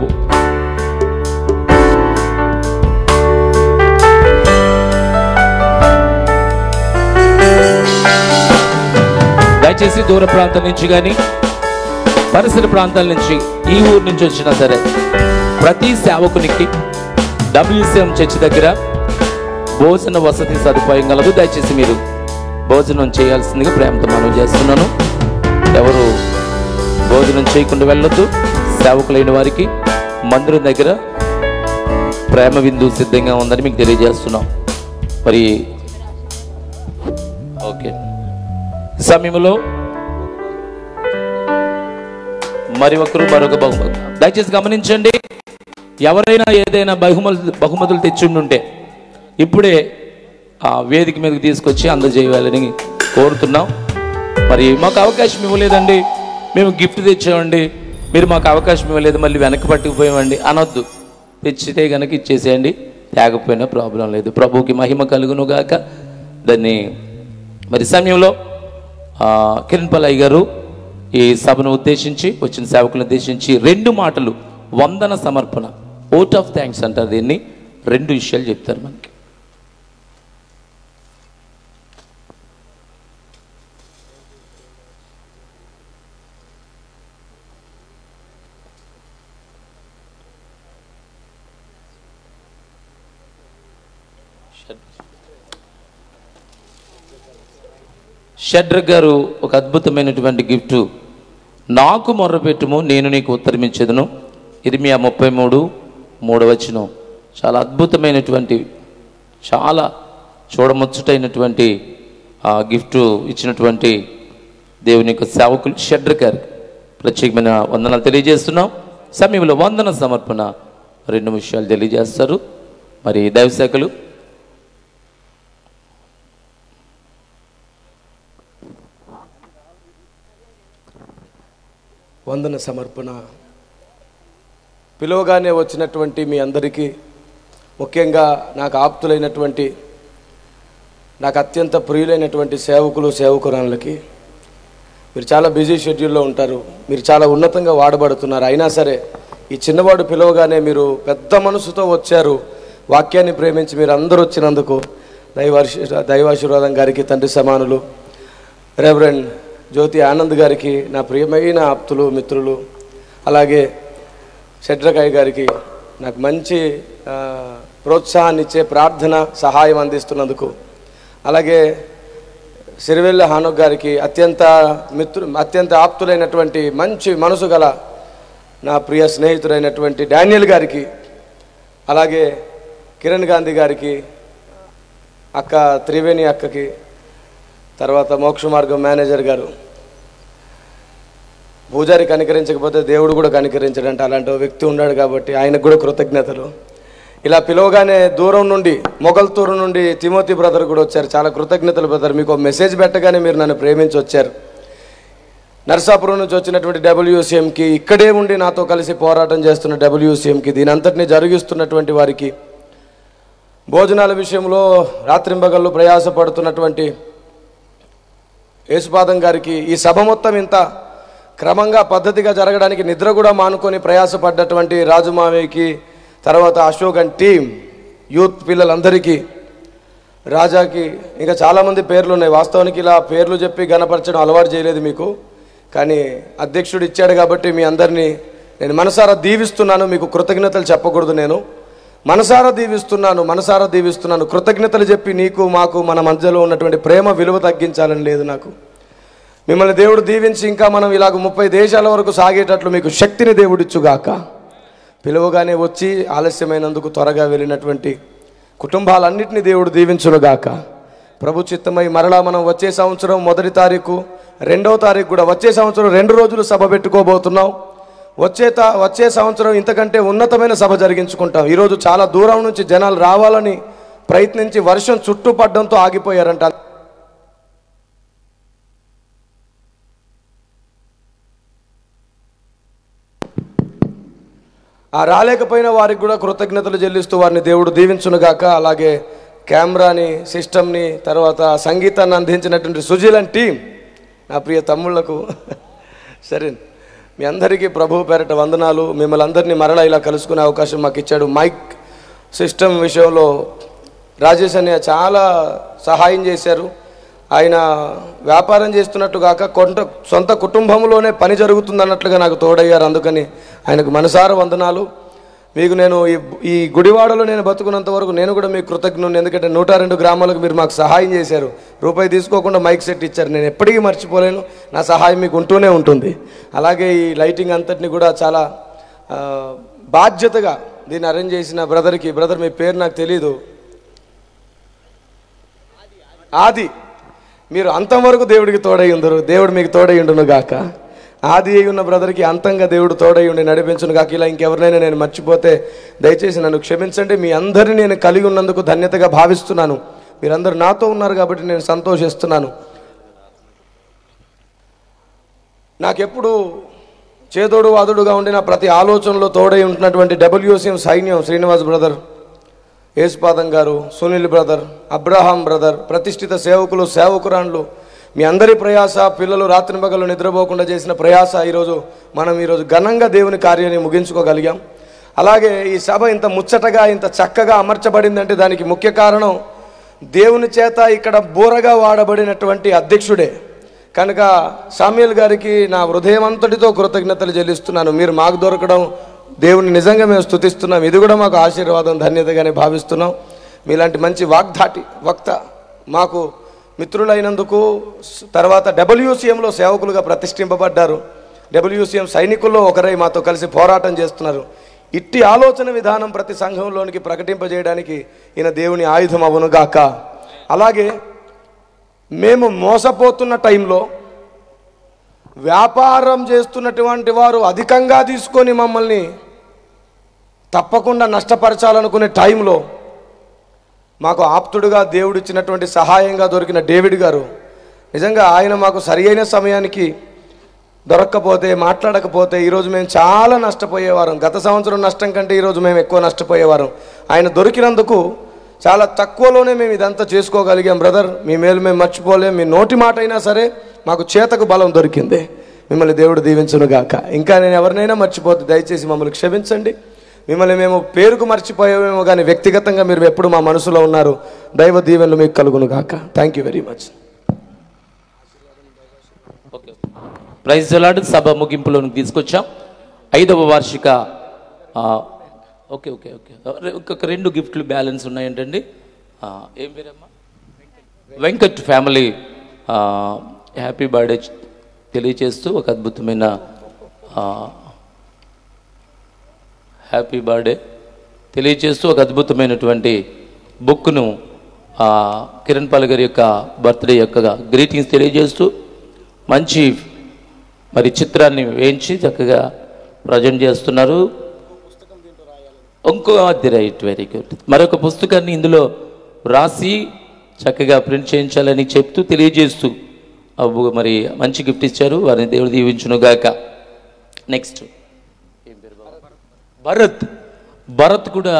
దయచేసి దూర ప్రాంతం నుంచి కానీ పరిసర ప్రాంతాల నుంచి ఈ ఊరు నుంచి వచ్చినా సరే ప్రతి సేవకునికి WCM చర్చి దగ్గర భోజన వసతి సదుపాయం కలదు. దయచేసి మీరు భోజనం చేయాల్సిందిగా ప్రేమతో మనవి చేస్తున్నాను. ఎవరు భోజనం చేయకుండా వెళ్ళొద్దు. సేవకులైన వారికి మందిరం దగ్గర ప్రేమ విందు సిద్ధంగా ఉందని మీకు తెలియజేస్తున్నాం. మరి ఓకే, సమయంలో మరి ఒకరు మరొక బహుమతి దయచేసి గమనించండి. ఎవరైనా ఏదైనా బహుమతులు తెచ్చిండుంటే ఇప్పుడే ఆ వేదిక మీదకి తీసుకొచ్చి అందజేయాలని కోరుతున్నాం. మరి మాకు అవకాశం ఇవ్వలేదండి, మేము గిఫ్ట్ తెచ్చామండి, మీరు మాకు అవకాశం ఇవ్వలేదు, మళ్ళీ వెనక్కి పట్టుకుపోయామండి అనొద్దు. తెచ్చితే కనుక ఇచ్చేసేయండి, తేకపోయినా ప్రాబ్లం లేదు. ప్రభువుకి మహిమ కలుగును గాక. దాన్ని మరి సమయంలో కిరణ్ పాలయ్య గారు ఈ సభను ఉద్దేశించి వచ్చిన సేవకులను ఉద్దేశించి 2 మాటలు వందన సమర్పణ, ఓట్ ఆఫ్ థ్యాంక్స్ అంటారు దీన్ని, 2 విషయాలు చెప్తారు మనకి. షడ్రక్ గారు ఒక అద్భుతమైనటువంటి గిఫ్ట్. నాకు మొర్రపెట్టుము నేను నీకు ఉత్తరమిచ్చేదను. ఇర్మియా 33:3 చాలా అద్భుతమైనటువంటి, చాలా చూడముచ్చటైనటువంటి ఆ గిఫ్ట్ ఇచ్చినటువంటి దేవుని యొక్క సేవకులు షడ్రక్ గారికి ప్రత్యేకమైన వందనాలు తెలియజేస్తున్నాం. సమయంలో వందన సమర్పణ 2 విషయాలు తెలియజేస్తారు మరి దైవశాఖలు. వందన సమర్పణ పిలువగానే వచ్చినటువంటి మీ అందరికీ, ముఖ్యంగా నాకు ఆప్తులైనటువంటి, నాకు అత్యంత ప్రియులైనటువంటి సేవకులు సేవకురాళ్ళకి, మీరు చాలా బిజీ షెడ్యూల్లో ఉంటారు, మీరు చాలా ఉన్నతంగా వాడబడుతున్నారు. అయినా సరే ఈ చిన్నవాడు పిలువగానే మీరు పెద్ద మనసుతో వచ్చారు. వాక్యాన్ని ప్రేమించి మీరు అందరూ వచ్చినందుకు దైవాశీర్వాదం గారికి, తండ్రి సమానులు రెవరెండ్ జ్యోతి ఆనంద్ గారికి, నా ప్రియమైన ఆప్తులు మిత్రులు, అలాగే షడ్రకాయ్ గారికి నాకు మంచి ప్రోత్సాహాన్ని ఇచ్చే ప్రార్థన సహాయం అందిస్తున్నందుకు, అలాగే సిరివెల్ల హానోక్ గారికి అత్యంత ఆప్తులైనటువంటి మంచి మనసు గల నా ప్రియ స్నేహితుడైనటువంటి డానియల్ గారికి, అలాగే కిరణ్ గాంధీ గారికి, అక్క త్రివేణి అక్కకి, తర్వాత మోక్ష మార్గం మేనేజర్ గారు, పూజారి కనికరించకపోతే దేవుడు కూడా కనికరించడంటే అలాంటి వ్యక్తి ఉన్నాడు కాబట్టి ఆయనకు కూడా కృతజ్ఞతలు. ఇలా పిలవగానే దూరం నుండి మొగల్తూరు నుండి తిమోతి బ్రదర్ కూడా వచ్చారు. చాలా కృతజ్ఞతలు బ్రదర్, మీకు మెసేజ్ పెట్టగానే మీరు నన్ను ప్రేమించి వచ్చారు. నర్సాపురం నుంచి వచ్చినటువంటి WCMకి, ఇక్కడే ఉండి నాతో కలిసి పోరాటం చేస్తున్న WCMకి, దీని అంతటినీ జరిగిస్తున్నటువంటి వారికి, భోజనాల విషయంలో రాత్రింబగళ్ళు ప్రయాసపడుతున్నటువంటి యేసుపాదం గారికి, ఈ సభ మొత్తం ఇంత క్రమంగా పద్ధతిగా జరగడానికి నిద్ర కూడా మానుకొని ప్రయాసపడ్డటువంటి రాజుమావయ్యకి, తర్వాత అశోక్ అండ్ టీమ్, యూత్ పిల్లలందరికీ, రాజాకి, ఇంకా చాలామంది పేర్లు ఉన్నాయి. వాస్తవానికి ఇలా పేర్లు చెప్పి గణపరచడం అలవాటు చేయలేదు మీకు, కానీ అధ్యక్షుడు ఇచ్చాడు కాబట్టి మీ అందరినీ నేను మనసారా దీవిస్తున్నాను. మీకు కృతజ్ఞతలు చెప్పకూడదు, నేను మనసారా దీవిస్తున్నాను. కృతజ్ఞతలు చెప్పి నీకు మాకు మన మధ్యలో ఉన్నటువంటి ప్రేమ విలువ తగ్గించాలని లేదు నాకు. మిమ్మల్ని దేవుడు దీవించి ఇంకా మనం ఇలాగ 30 దేశాల వరకు సాగేటట్లు మీకు శక్తిని దేవుడిచ్చుగాక. పిలువగానే వచ్చి ఆలస్యమైనందుకు త్వరగా వెళ్ళినటువంటి కుటుంబాలన్నింటినీ దేవుడు దీవించునుగాక. ప్రభు చిత్తమై మరలా మనం వచ్చే సంవత్సరం 1వ తారీఖు 2వ తారీఖు కూడా వచ్చే సంవత్సరం 2 రోజులు సభ పెట్టుకోబోతున్నాం. వచ్చే సంవత్సరం ఇంతకంటే ఉన్నతమైన సభ జరిగించుకుంటాం. ఈరోజు చాలా దూరం నుంచి జనాలు రావాలని ప్రయత్నించి వర్షం చుట్టుపడ్డంతో ఆగిపోయారంట. ఆ రాలేకపోయిన వారికి కూడా కృతజ్ఞతలు చెల్లిస్తూ వారిని దేవుడు దీవించునుగాక. అలాగే కెమెరాని, సిస్టమ్ని, తర్వాత సంగీతాన్ని అందించినటువంటి సుజీల్ అండ్ టీం, నా ప్రియ తమ్ముళ్లకు సరే మీ అందరికీ ప్రభు పేరట వందనాలు. మిమ్మల్ని అందరినీ మరలా ఇలా కలుసుకునే అవకాశం మాకు ఇచ్చాడు. మైక్ సిస్టమ్ విషయంలో రాజేష్ అన్నయ్య చాలా సహాయం చేశారు. ఆయన వ్యాపారం చేస్తున్నట్టు కాక సొంత కుటుంబంలోనే పని జరుగుతుందన్నట్లుగా నాకు తోడయ్యారు. అందుకని ఆయనకు మనసార వందనాలు. మీకు నేను ఈ గుడివాడలో నేను బతుకున్నంత వరకు నేను కూడా మీకు కృతజ్ఞుని. ఎందుకంటే 102 గ్రామాలకు మీరు మాకు సహాయం చేశారు. రూపాయి తీసుకోకుండా మైక్ సెట్ ఇచ్చారు. నేను ఎప్పటికీ మర్చిపోలేను. నా సహాయం మీకు ఉంటూనే ఉంటుంది. అలాగే ఈ లైటింగ్ అంతటిని కూడా చాలా బాధ్యతగా దీన్ని అరేంజ్ చేసిన బ్రదర్, మీ పేరు నాకు తెలీదు, ఆది, మీరు అంతం వరకు దేవుడికి తోడై ఉందరు. దేవుడు మీకు తోడై ఉండును గాక. ఆది అయి ఉన్న బ్రదర్కి అంతంగా దేవుడు తోడై ఉండి నడిపించును గాక. ఇలా ఇంకెవరినైనా నేను మర్చిపోతే దయచేసి నన్ను క్షమించండి. మీ అందరినీ నేను కలిగి ఉన్నందుకు ధన్యతగా భావిస్తున్నాను. మీరందరూ నాతో ఉన్నారు కాబట్టి నేను సంతోషిస్తున్నాను. నాకెప్పుడు చేదోడు వాదుడుగా ఉండిన ప్రతి ఆలోచనలో తోడై ఉంటున్నటువంటి WCM సైన్యం, శ్రీనివాస్ బ్రదర్, యేసుపాదం గారు, సునీల్ బ్రదర్, అబ్రహాం బ్రదర్, ప్రతిష్ఠిత సేవకులు, సేవకురాండ్లు, మీ అందరి ప్రయాస, పిల్లలు రాత్రింబగళ్ళు నిద్రపోకుండా చేసిన ప్రయాస, మనం ఈరోజు ఘనంగా దేవుని కార్యాన్ని ముగించుకోగలిగాం. అలాగే ఈ సభ ఇంత ముచ్చటగా, ఇంత చక్కగా అమర్చబడిందంటే దానికి ముఖ్య కారణం దేవుని చేత ఇక్కడ బోరగా వాడబడినటువంటి అధ్యక్షుడే. కనుక సామ్యుల్ గారికి నా హృదయమంతటితో కృతజ్ఞతలు చెల్లిస్తున్నాను. మీరు మాకు దొరకడం దేవుని నిజంగా మేము స్తుతిస్తున్నాం. ఇది కూడా మాకు ఆశీర్వాదం, ధన్యతగానే భావిస్తున్నాం. మీలాంటి మంచి వక్త మాకు మిత్రులైనందుకు, తర్వాత WCMలో సేవకులుగా ప్రతిష్ఠింపబడ్డారు. WCM సైనికుల్లో ఒకరై మాతో కలిసి పోరాటం చేస్తున్నారు. ఇట్టి ఆలోచన విధానం ప్రతి సంఘంలోనికి ప్రకటింపజేయడానికి ఈయన దేవుని ఆయుధం అవునుగాక. అలాగే మేము మోసపోతున్న టైంలో వ్యాపారం చేస్తున్నటువంటి వారు అధికంగా తీసుకొని మమ్మల్ని తప్పకుండా నష్టపరచాలనుకునే టైంలో మాకు ఆప్తుడుగా దేవుడిచ్చినటువంటి సహాయంగా దొరికిన డేవిడ్ గారు, నిజంగా ఆయన మాకు సరి అయిన సమయానికి దొరక్కపోతే, మాట్లాడకపోతే ఈరోజు మేము చాలా నష్టపోయేవారం. గత సంవత్సరం నష్టం కంటే ఈరోజు మేము ఎక్కువ నష్టపోయేవారం. ఆయన దొరికినందుకు చాలా తక్కువలోనే మేము ఇదంతా చేసుకోగలిగాం. బ్రదర్, మీ మేలు మేము మర్చిపోలేం. మీ నోటి మాట అయినా సరే మాకు చేతకు బలం దొరికింది. మిమ్మల్ని దేవుడు దీవించునుగాక. ఇంకా నేను ఎవరినైనా మర్చిపోతే దయచేసి మమ్మల్ని క్షమించండి. మిమ్మల్ని మేము పేరుకు మర్చిపోయామేమో కానీ వ్యక్తిగతంగా మీరు ఎప్పుడు మా మనసులో ఉన్నారు. దైవ దీవెనలు మీకు కలుగునుగాక. Thank you very much. Okay, praise the lord. సభ ముగింపులోకి తీసుకొచ్చాం. 5వ వార్షిక ఓకే ఓకే ఓకే ఇంకొక 2 గిఫ్ట్లు బ్యాలెన్స్ ఉన్నాయంటండి. ఏం పేరమ్మా? వెంకట్ ఫ్యామిలీ హ్యాపీ బర్త్డే తెలియచేస్తూ ఒక అద్భుతమైన హ్యాపీ బర్త్డే తెలియచేస్తూ ఒక అద్భుతమైనటువంటి బుక్ను కిరణ్ పాల్ గారి యొక్క బర్త్డే యొక్క గ్రీటింగ్స్ తెలియజేస్తూ మంచి మరి చిత్రాన్ని వేయించి చక్కగా ప్రజెంట్ చేస్తున్నారు. ఇంకో అది రైట్, వెరీ గుడ్. మరొక పుస్తకాన్ని ఇందులో రాసి చక్కగా ప్రింట్ చేయించాలని చెప్తూ తెలియజేస్తూ మరి మంచి గిఫ్ట్ ఇచ్చారు. వారిని దేవుడు దీవించునుగాక. నెక్స్ట్ భరత్ కూడా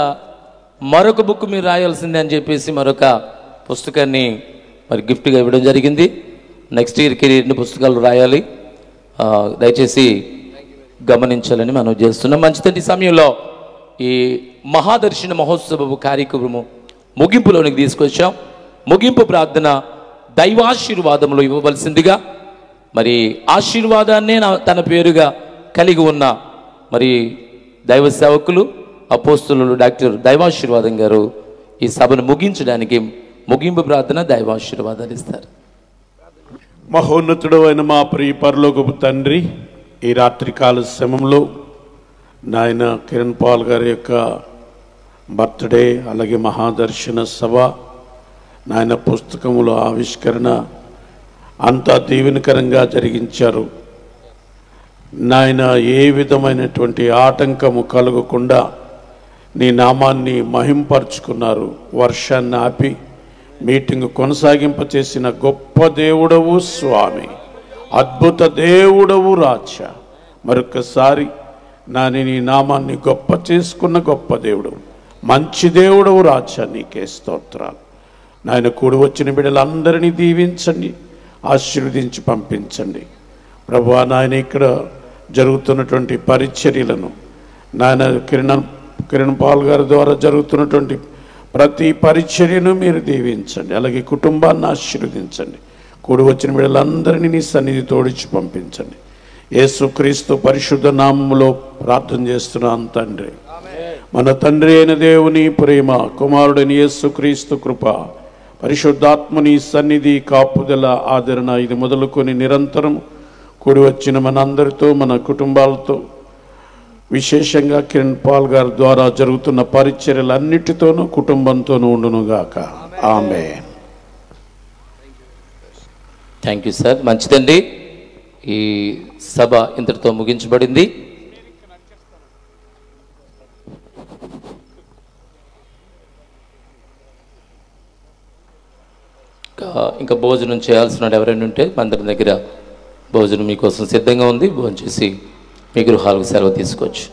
మరొక బుక్ మీరు రాయాల్సిందే అని చెప్పేసి మరొక పుస్తకాన్ని మరి గిఫ్ట్గా ఇవ్వడం జరిగింది. నెక్స్ట్ ఇయర్కి 2 పుస్తకాలు రాయాలి. దయచేసి గమనించాలని మనం చేస్తున్నాం. మంచిదండి. సమయంలో ఈ మహాదర్శన మహోత్సవ కార్యక్రమము ముగింపులోనికి తీసుకొచ్చాం. ముగింపు ప్రార్థన దైవాశీర్వాదములు ఇవ్వవలసిందిగా మరి ఆశీర్వాదాన్నే తన పేరుగా కలిగి ఉన్న మరి దైవ సేవకులు అపోస్తులు డాక్టర్ దైవాశీర్వాదం గారు ఈ సభను ముగించడానికి ముగింపు ప్రార్థన దైవాశీర్వాదాలు ఇస్తారు. మహోన్నతుడు అయిన మా ప్రియ పరలోకపు తండ్రి, ఈ రాత్రికాల సమయంలో నాయన కిరణ్ పాల్ గారి యొక్క బర్త్డే, అలాగే మహాదర్శన సభ, నాయన పుస్తకముల ఆవిష్కరణ అంతా దీవెనకరంగా జరిగించారు. నాయన ఏ విధమైనటువంటి ఆటంకము కలగకుండా నీ నామాన్ని మహింపరుచుకున్నారు. వర్షాన్ని ఆపి మీటింగ్ కొనసాగింపచేసిన గొప్ప దేవుడవు స్వామి, అద్భుత దేవుడవు రాజా. మరొకసారి నీ నామాన్ని గొప్ప చేసుకున్న గొప్ప దేవుడు, మంచి దేవుడవు రాజా. నీకే స్తోత్రాలు. నాయన కూడి వచ్చిన బిడ్డలందరినీ దీవించండి, ఆశీర్వదించి పంపించండి ప్రభువా. నాయన ఇక్కడ జరుగుతున్నటువంటి పరిచర్యలను నాయన కిరణ్ పాల్ గారి ద్వారా జరుగుతున్నటువంటి ప్రతి పరిచర్యను మీరు దీవించండి, అలాగే కుటుంబాన్ని ఆశీర్వదించండి. కూడి వచ్చిన బిడ్డలందరినీ నీ సన్నిధి తోడిచి పంపించండి. యేసుక్రీస్తు పరిశుద్ధ నామములో ప్రార్థన చేస్తున్నాను తండ్రి. మన తండ్రి అయిన దేవుని ప్రేమ, కుమారుడైన యేసుక్రీస్తు కృప, పరిశుద్ధాత్మని సన్నిధి, కాపుదల, ఆదరణ ఇది మొదలుకొని నిరంతరం కూడి వచ్చిన మనందరితో, మన కుటుంబాలతో, విశేషంగా కిరణ్ పాల్ గారి ద్వారా జరుగుతున్న పరిచర్యలన్నిటితోనూ కుటుంబంతోనూ ఉండునుగాక. ఆమేన్. Thank you sir. మంచిదండి. ఈ సభ ఇంతటితో ముగించబడింది. ఇంకా భోజనం చేయాల్సిన ఎవరైనా ఉంటే అందరి దగ్గర భోజనం మీకోసం సిద్ధంగా ఉంది. భోజనం చేసి మీ గృహాలకు సెలవు తీసుకోవచ్చు.